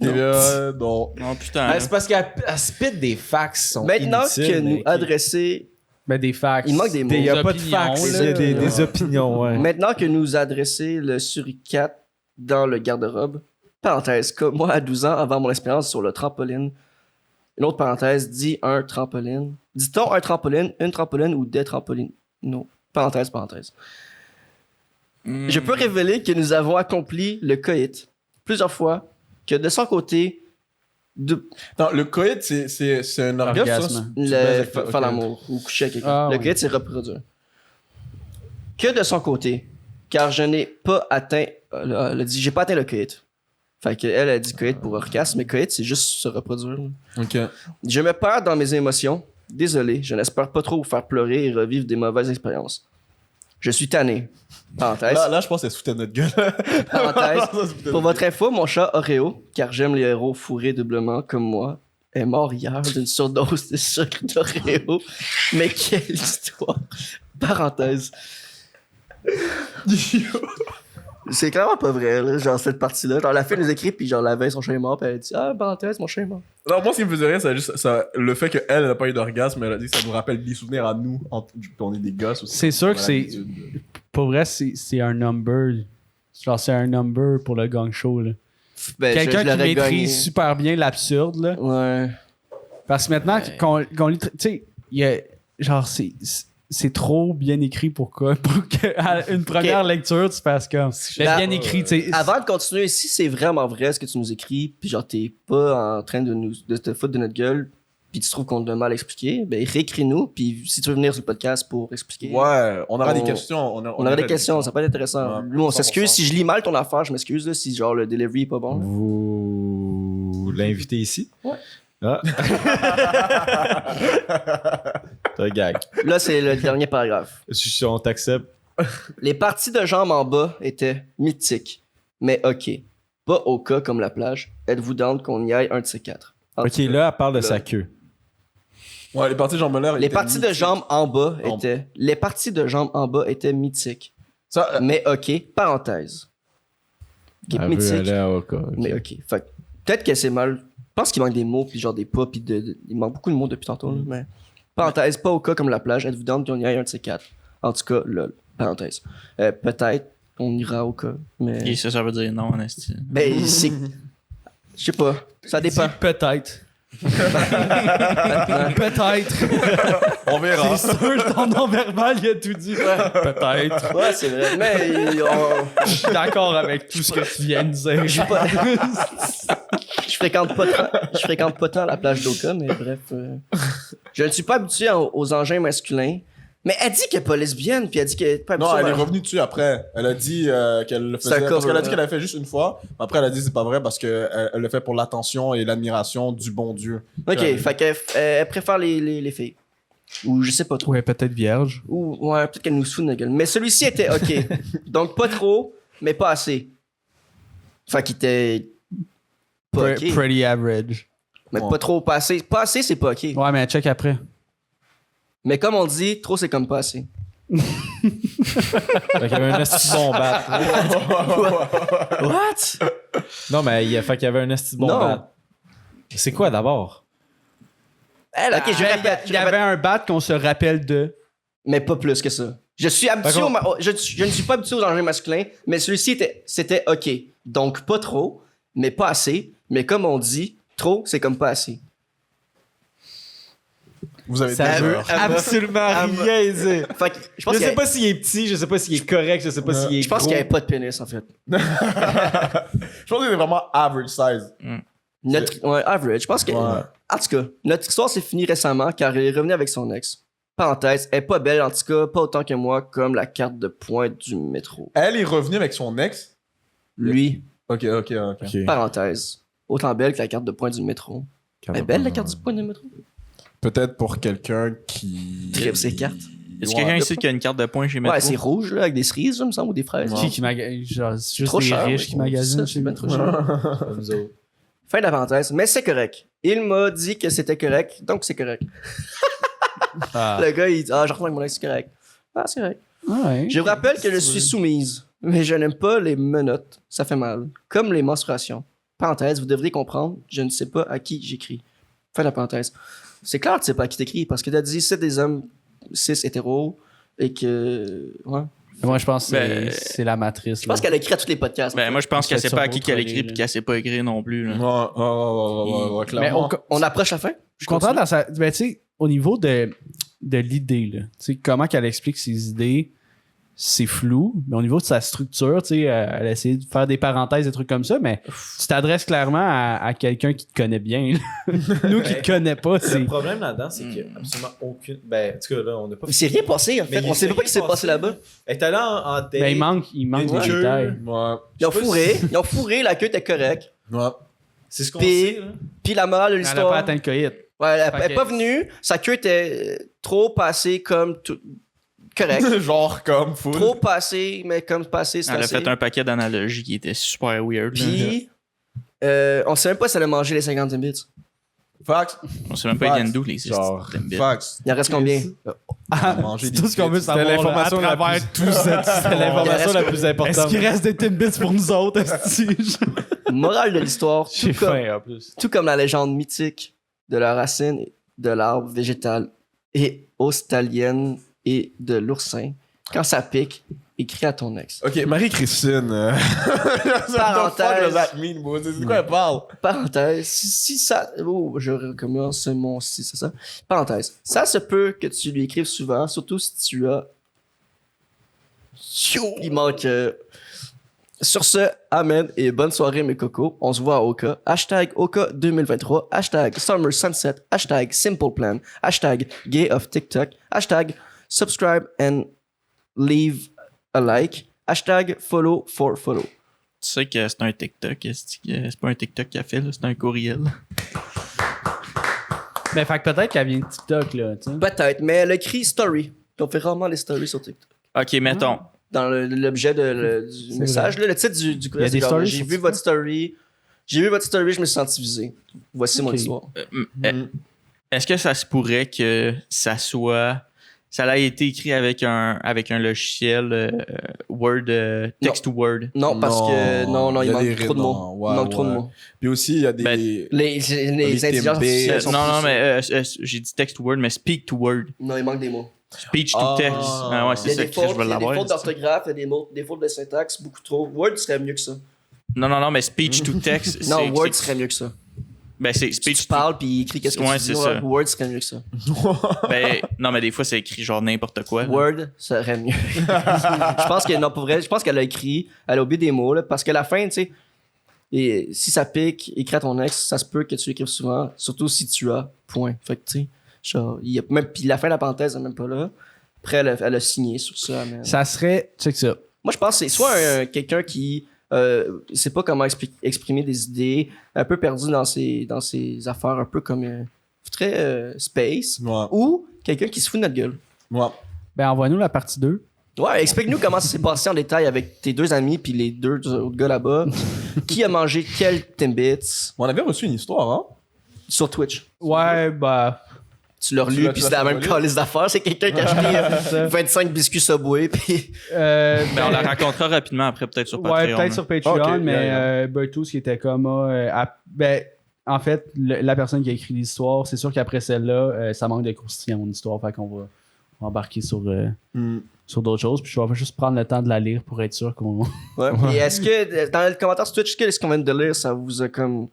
Non. Oh putain. Ah, c'est parce qu'elle spit des facts qui sont Maintenant inutiles, que mais nous qui- adresser Ben, des facts. Il manque des mots. Il n'y a Des pas de opinions, facts, là. il y a des opinions, ouais. Maintenant que nous adresser le suricate dans le garde-robe, parenthèse, comme moi à 12 ans, avant mon expérience sur le trampoline, une autre parenthèse, dit un trampoline. Dit-on un trampoline, une trampoline ou des trampolines? Non. Parenthèse. Hmm. Je peux révéler que nous avons accompli le coït plusieurs fois, que de son côté, Non, le coït, c'est un orgasme. Orgasme. ça? faire l'amour ou coucher avec quelqu'un. Ah, Le oui. coït, c'est reproduire. Que de son côté, car je n'ai pas atteint, elle a dit, j'ai pas atteint le coït. Fait qu'elle a dit coït pour orgasme, mais coït, c'est juste se reproduire. Ok. Je me perds dans mes émotions. Désolé, je n'espère pas trop vous faire pleurer et revivre des mauvaises expériences. Je suis tanné. Parenthèse. Là, je pense qu'elle se foutait de notre gueule. Parenthèse. Ça se foutait de Pour notre votre info, mon chat Oreo, car j'aime les héros fourrés doublement comme moi, est mort hier d'une surdose de sucre d'Oreo. Mais quelle histoire! Parenthèse. C'est clairement pas vrai, là, genre cette partie-là. Genre la fille nous écrit, puis genre la veille, son chien est mort, puis elle dit parenthèse, mon chien est mort. Non, moi, ce qui me faisait rire, c'est juste le fait qu'elle n'a pas eu d'orgasme, elle a dit que ça nous rappelle des souvenirs à nous, on est des gosses aussi. C'est sûr que c'est. Pour vrai, c'est un number. Genre, c'est un number pour le gang show, là. Ben, Quelqu'un je qui l'aurais maîtrise gagné. super bien l'absurde, là. Ouais. Parce que maintenant qu'on lit. Tu sais, il y a. Genre, c'est trop bien écrit pour que une première lecture, tu fasses comme. C'est bien écrit, tu sais. Avant de continuer, si c'est vraiment vrai ce que tu nous écris, puis genre t'es pas en train de te foutre de notre gueule, puis tu trouves qu'on te mal expliqué, ben réécris-nous, puis si tu veux venir sur le podcast pour expliquer. Ouais, on aura des questions. On aura des questions, ça peut être intéressant. Ouais, Nous, on s'excuse 100%. si je lis mal ton affaire, je m'excuse là, si genre le delivery est pas bon. Vous l'invitez ici? Ouais. Ah. T'as un gag. Là, c'est le dernier paragraphe. On t'accepte. Les parties de jambes en bas étaient mythiques, mais ok. Pas au cas comme la plage. Êtes-vous down qu'on y aille un de ces quatre? Ok, là, elle parle de Là. sa queue. Ouais, les parties de jambes Les parties de jambes en bas En- étaient. Les parties de jambes en bas étaient mythiques. Ça, Mais ok, parenthèse. Ok, Elle veut mythique. aller à Oka. ok. Mais ok. Fait que peut-être que c'est mal. Je pense qu'il manque des mots, puis genre des pas, puis il manque beaucoup de mots depuis tantôt. Là, mais. Parenthèse, pas au cas comme la plage. Êtes-vous down qu'on y aille un de ces quatre? En tout cas, lol. Parenthèse. Peut-être on ira au cas. Mais. Et ça veut dire non, en esti. Ben, c'est. Je sais pas. Ça dépend. Peut-être. Maintenant. Peut-être. on verra. C'est sûr, ton non-verbal, il a tout dit. Peut-être. Ouais, c'est vrai. Mais Je suis d'accord avec tout ce que tu viens de dire. je fréquente pas tant la plage d'Oka, mais bref. Je ne suis pas habitué aux engins masculins. Mais elle dit qu'elle est pas lesbienne, puis elle dit qu'elle est pas habituée. Non, elle est aux- revenue dessus après. Elle a dit qu'elle le C'est faisait. un Parce qu'elle a dit cover, qu'elle l'a fait juste une fois. Mais après, elle a dit que c'est pas vrai parce qu'elle le fait pour l'attention et l'admiration du bon Dieu. Ok, Ouais. fait qu'elle elle préfère les filles. Ou je sais pas trop. Ouais, peut-être vierge. Ou ouais, peut-être qu'elle nous fout de notre gueule. Mais celui-ci était ok. Donc pas trop, mais pas assez. Fait qu'il était pas ok. Pretty average. Mais Ouais. pas trop, pas assez. Pas assez, c'est pas ok. Ouais, mais check après. Mais comme on dit, trop c'est comme pas assez. Fait qu'il y avait un esti bon bat. What? Non, mais il a fait qu'il y avait un esti bon Non. bat. C'est quoi d'abord? Ok, je répète. Il y avait un bat qu'on se rappelle de. Mais pas plus que ça. Je suis habitué D'accord. je ne suis pas habitué aux engins masculins, mais celui-ci c'était ok. Donc pas trop, mais pas assez. Mais comme on dit, trop c'est comme pas assez. Vous avez Ça deux veut heures. absolument rien dire. Fait que je pense Je qu'il y sais a- pas s'il est petit, je sais pas s'il est correct, je sais pas s'il est je pense gros. qu'il n'y avait pas de pénis en fait. Je pense qu'il est vraiment average size. Ouais, average. Je pense que. Ouais. En tout cas, notre histoire s'est finie récemment car elle est revenue avec son ex. Parenthèse, elle est pas belle, en tout cas, pas autant que moi, comme la carte de pointe du métro. Elle est revenue avec son ex. Lui, Ok. Ok. parenthèse, autant belle que la carte de pointe du métro. Elle est belle la carte du pointe du métro? Peut-être pour quelqu'un qui. Crève ses cartes. Est-ce Ouais. quelqu'un ici qui a une carte de points chez Metro? Ouais, c'est rouge, là, avec des cerises, là, me semble, ou des fraises. Qui magasine. Genre, c'est juste Trop les cher, riches oui. qui magasinent Ça, chez c'est Metro. trop cher. Comme nous autres. Fin de la parenthèse, mais c'est correct. Il m'a dit que c'était correct, donc c'est correct. Ah. Le gars, il dit, je retourne avec mon ex, c'est correct. Ah, c'est correct. Ouais. Je vous rappelle que je suis soumise, mais je n'aime pas les menottes, ça fait mal. Comme les menstruations. Parenthèse, vous devriez comprendre, je ne sais pas à qui j'écris. Fin de la parenthèse. C'est clair que tu sais pas à qui t'écris, parce que t'as dit c'est des hommes cis hétéros, et que... Ouais. Moi, je pense que Ben, c'est la matrice. Je pense qu'elle a écrit à tous les podcasts. Ben, moi, je pense qu'elle Peut-être sait pas à sur qui votre qu'elle écrit relais, puis là. qu'elle sait pas écrire non plus. Là. Ouais, Mais clairement. On approche la fin? Je suis content dans sa. Ben, tu sais, au niveau de l'idée, là. Tu sais, comment qu'elle explique ses idées, c'est flou. Mais au niveau de sa structure, tu sais, elle a essayé de faire des parenthèses, des trucs comme ça, mais tu t'adresses clairement à quelqu'un qui te connaît bien. là. Nous qui te connaît pas, c'est. Le problème là-dedans, c'est qu'il n'y a absolument aucune. Ben, en tout cas, là, on n'a pas Il s'est rien passé, en fait. Mais On il sait s'est pas ce qui s'est rien passé là-bas. Elle est allée en date. Ben, il manque Une des queue. détails. Ouais. Ils ont Je sais pas fourré, la queue était correcte. Ouais. C'est ce qu'on Puis- sait, là. Puis la morale de Elle n'a l'histoire... pas atteint le coït. Ouais, elle Fait est que- pas venue, sa queue était trop passée comme tout... Correct. Genre comme full. Trop passée, mais comme passée, c'est Elle a assez. fait un paquet d'analogies qui étaient super weird. là. Puis, on sait même pas si elle a mangé les 50 bits. Facts. On sait même pas ils viennent d'où, les Genre, Timbits. Facts. Il en reste combien? Manger C'est tout ce qu'on veut savoir. C'était l'information là, à la travers plus- tout ça. C'est l'information la plus Est-ce importante. qu'il reste des Timbits pour nous autres? esti? Morale de l'histoire, J'ai faim, en plus. tout comme la légende mythique de la racine de l'arbre végétal et australienne et de l'oursin, quand ça pique, écris à ton ex. Ok, Marie-Christine. Parenthèse. C'est quoi elle parle? Parenthèse, si ça... Oh, je recommence mon... Si c'est ça. Parenthèse. Ça se peut que tu lui écrives souvent, surtout si tu as... Il manque... Sur ce, amen et bonne soirée mes cocos. On se voit à Oka. Hashtag Oka 2023. Hashtag Summer Sunset. Hashtag Simple Plan. Hashtag Gay of TikTok. Hashtag Subscribe and leave a like. Hashtag Follow for follow. Tu sais que c'est un TikTok. C'est pas un TikTok qu'elle fait, là, c'est un courriel. Ben, fait que peut-être qu'elle vient de TikTok, là, tu sais. Peut-être, mais elle écrit story. On fait rarement les stories sur TikTok. Ok, mettons. Dans l'objet du message, là, le titre du courriel, Il y a des c'est genre, stories j'ai sur vu TikTok? votre story, je me suis senti visé. Voici mon Ok. histoire. Est-ce que ça se pourrait que ça soit. Ça a été écrit avec un logiciel Word, text to Word. Non, parce que non, il y a manque des trop de mots. redondants. Ouais, Il manque trop de ouais. mots. Puis aussi, il y a des. Ben, Les intelligences Timbits. artificielles sont Non, plus- mais j'ai dit text to Word, mais speak to Word. Non, il manque des mots. Speech to Ah. text. Ah ouais, Il c'est y a ça des que je fautes, veux il y a des l'avoir. fautes d'orthographe, il y a des fautes de syntaxe, beaucoup trop. Word serait mieux que ça. Non, mais speech to text. Non, Word c'est- serait mieux que ça. Ben, c'est Tu speech to. parles puis il écrit qu'est-ce que Ouais, tu c'est dis. ça. Word serait mieux que ça. Ben, non, mais des fois, c'est écrit genre n'importe quoi. là. Word serait mieux. Je pense que non, pour vrai, je pense qu'elle a écrit, elle a oublié des mots là, parce que la fin, tu sais, et si ça pique, écris à ton ex, ça se peut que tu l'écrives souvent, surtout si tu as point. Fait que tu sais, genre, il y a même puis la fin de la parenthèse elle est même pas là. Après elle a signé sur ça. Mais... Ça serait. Check ça. Moi je pense que c'est soit quelqu'un qui sait pas comment exprimer des idées, un peu perdu dans ses affaires, un peu comme très space, Ouais. ou quelqu'un qui se fout de notre gueule. Ouais. Ben, envoie-nous la partie 2. Ouais, explique-nous comment ça s'est passé en détail avec tes deux amis puis les deux autres gars là-bas. Qui a mangé quel Timbits On avait reçu une histoire, hein? sur Twitch. Ouais, bah. Tu l'as Tu relu l'as- puis tu c'était l'as la même survolé? calice d'affaires. C'est quelqu'un qui a acheté 25 biscuits Subway puis... Ben, on la racontera rapidement après, peut-être sur Patreon. Ouais, peut-être là. sur Patreon, Ok, mais yeah. Bertus qui était comme. Ben, en fait, la personne qui a écrit l'histoire, c'est sûr qu'après celle-là, ça manque de croustillant, mon histoire. Fait qu'on va embarquer sur d'autres choses. Puis je vais juste prendre le temps de la lire pour être sûr qu'on. Ouais. Et est-ce que, dans le commentaire sur Twitch, qu'est-ce qu'on vient de lire, ça vous a comme...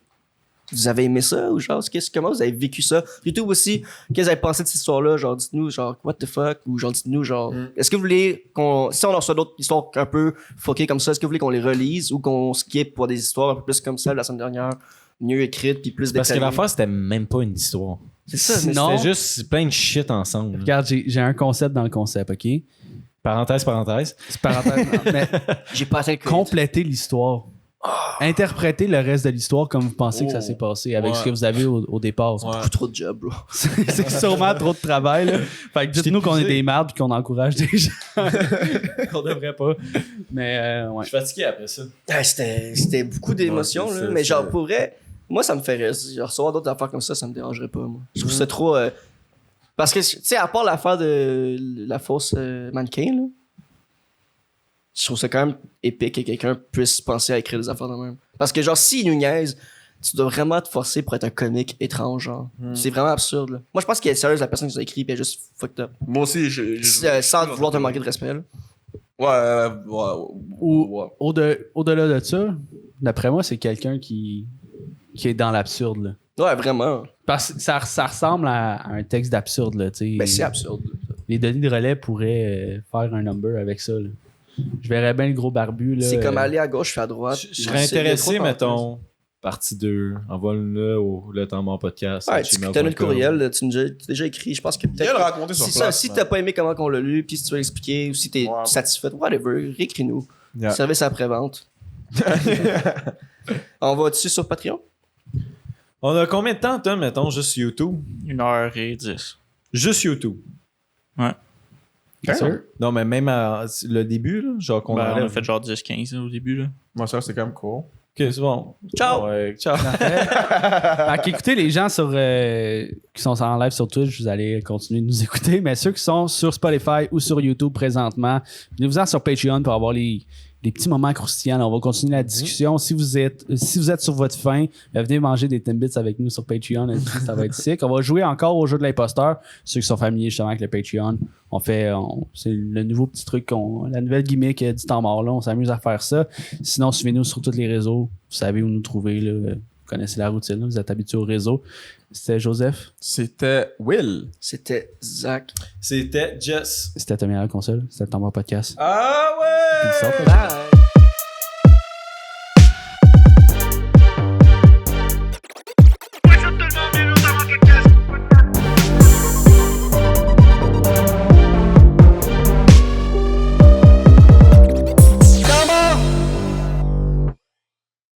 Vous avez aimé ça ou genre, comment vous avez vécu ça? YouTube aussi, qu'est-ce que vous avez pensé de cette histoire-là? Genre, dites-nous, genre, what the fuck? Ou genre, dites-nous, genre, est-ce que vous voulez qu'on... Si on en reçoit d'autres histoires un peu fuckées comme ça, est-ce que vous voulez qu'on les relise ou qu'on skip pour des histoires un peu plus comme ça la semaine dernière, mieux écrites puis plus Parce que détaillées? l'affaire, c'était même pas une histoire. C'est ça, mais Sinon- C'était juste plein de shit ensemble. Regarde, j'ai un concept dans le concept, OK? Parenthèse. C'est parenthèse. Mais j'ai pas atteint le compléter l'histoire. Interpréter le reste de l'histoire comme vous pensez que ça s'est passé avec Ouais. ce que vous avez au départ. Ouais. beaucoup trop de job, bro. C'est sûrement trop de travail. Là. Fait que dites-nous qu'on est des merdes et qu'on encourage des gens. qu'on devrait pas. Mais ouais. Je suis fatigué après ça. Ah, c'était beaucoup d'émotions, Ouais, c'est là. ça, Mais genre, c'est- pour vrai, moi, ça me fait rire. Genre, recevoir d'autres affaires comme ça me dérangerait pas, moi. Je trouve ça trop... Parce que, tu sais, à part l'affaire de la fausse mannequin, là, je trouve ça quand même épique que quelqu'un puisse penser à écrire des affaires de même. Parce que, genre, s'il nous niaise, tu dois vraiment te forcer pour être un comique étrange, genre. C'est vraiment absurde, là. Moi, je pense qu'elle est sérieuse, la personne qui nous a écrit, puis elle est juste fucked up. Moi aussi, Sans vouloir te manquer de respect, là. Ou au-delà de ça, d'après moi, c'est quelqu'un qui est dans l'absurde. Là. Ouais, vraiment. Parce que ça ressemble à un texte d'absurde. Là, tu sais. Ben, c'est absurde. Les Denis de relais pourraient faire un number avec ça. Là. Je verrais bien le gros barbu. Là, C'est comme aller à gauche, puis à droite. Je serais C'est- il y a intéressé, trop mettons, partie 2. Envoie-le au Le Temps Mort Podcast. Ouais, tu as notre courriel, tu as déjà écrit. Je pense que Il a peut-être. le raconté sur Si, place. si t'as pas aimé comment on l'a lu, puis si tu veux l'expliquer, ou si t'es Ouais. satisfait, whatever, réécris-nous. Yeah. Service après-vente. On va dessus sur Patreon? On a combien de temps, Tom, mettons, juste YouTube? 1h10. Juste YouTube. Bien sûr. Non, mais même à le début, là, genre qu'on Ben, on a enlève. fait genre 10-15 au début. Là. Moi, ça, c'est quand même cool. Ok, c'est bon. Ciao! Ouais, ciao. Fait qu'écoutez, les gens qui sont en live sur Twitch, vous allez continuer de nous écouter. Mais ceux qui sont sur Spotify ou sur YouTube présentement, venez-vous-en sur Patreon pour avoir les petits moments croustillants. Là, on va continuer la discussion. Si vous êtes sur votre faim, venez manger des Timbits avec nous sur Patreon. Ça va être sick. On va jouer encore au jeu de l'imposteur. Ceux qui sont familiers justement avec le Patreon, c'est le nouveau petit truc, la nouvelle gimmick du temps mort. Là, on s'amuse à faire ça. Sinon, suivez-nous sur tous les réseaux. Vous savez où nous trouver. Là. Vous connaissez la routine. Là. Vous êtes habitués au réseau. C'était Joseph. C'était Will. C'était Zach. C'était Jess. C'était ta meilleure console. C'était le temps mort podcast. Ah ouais! Peace out. Bye!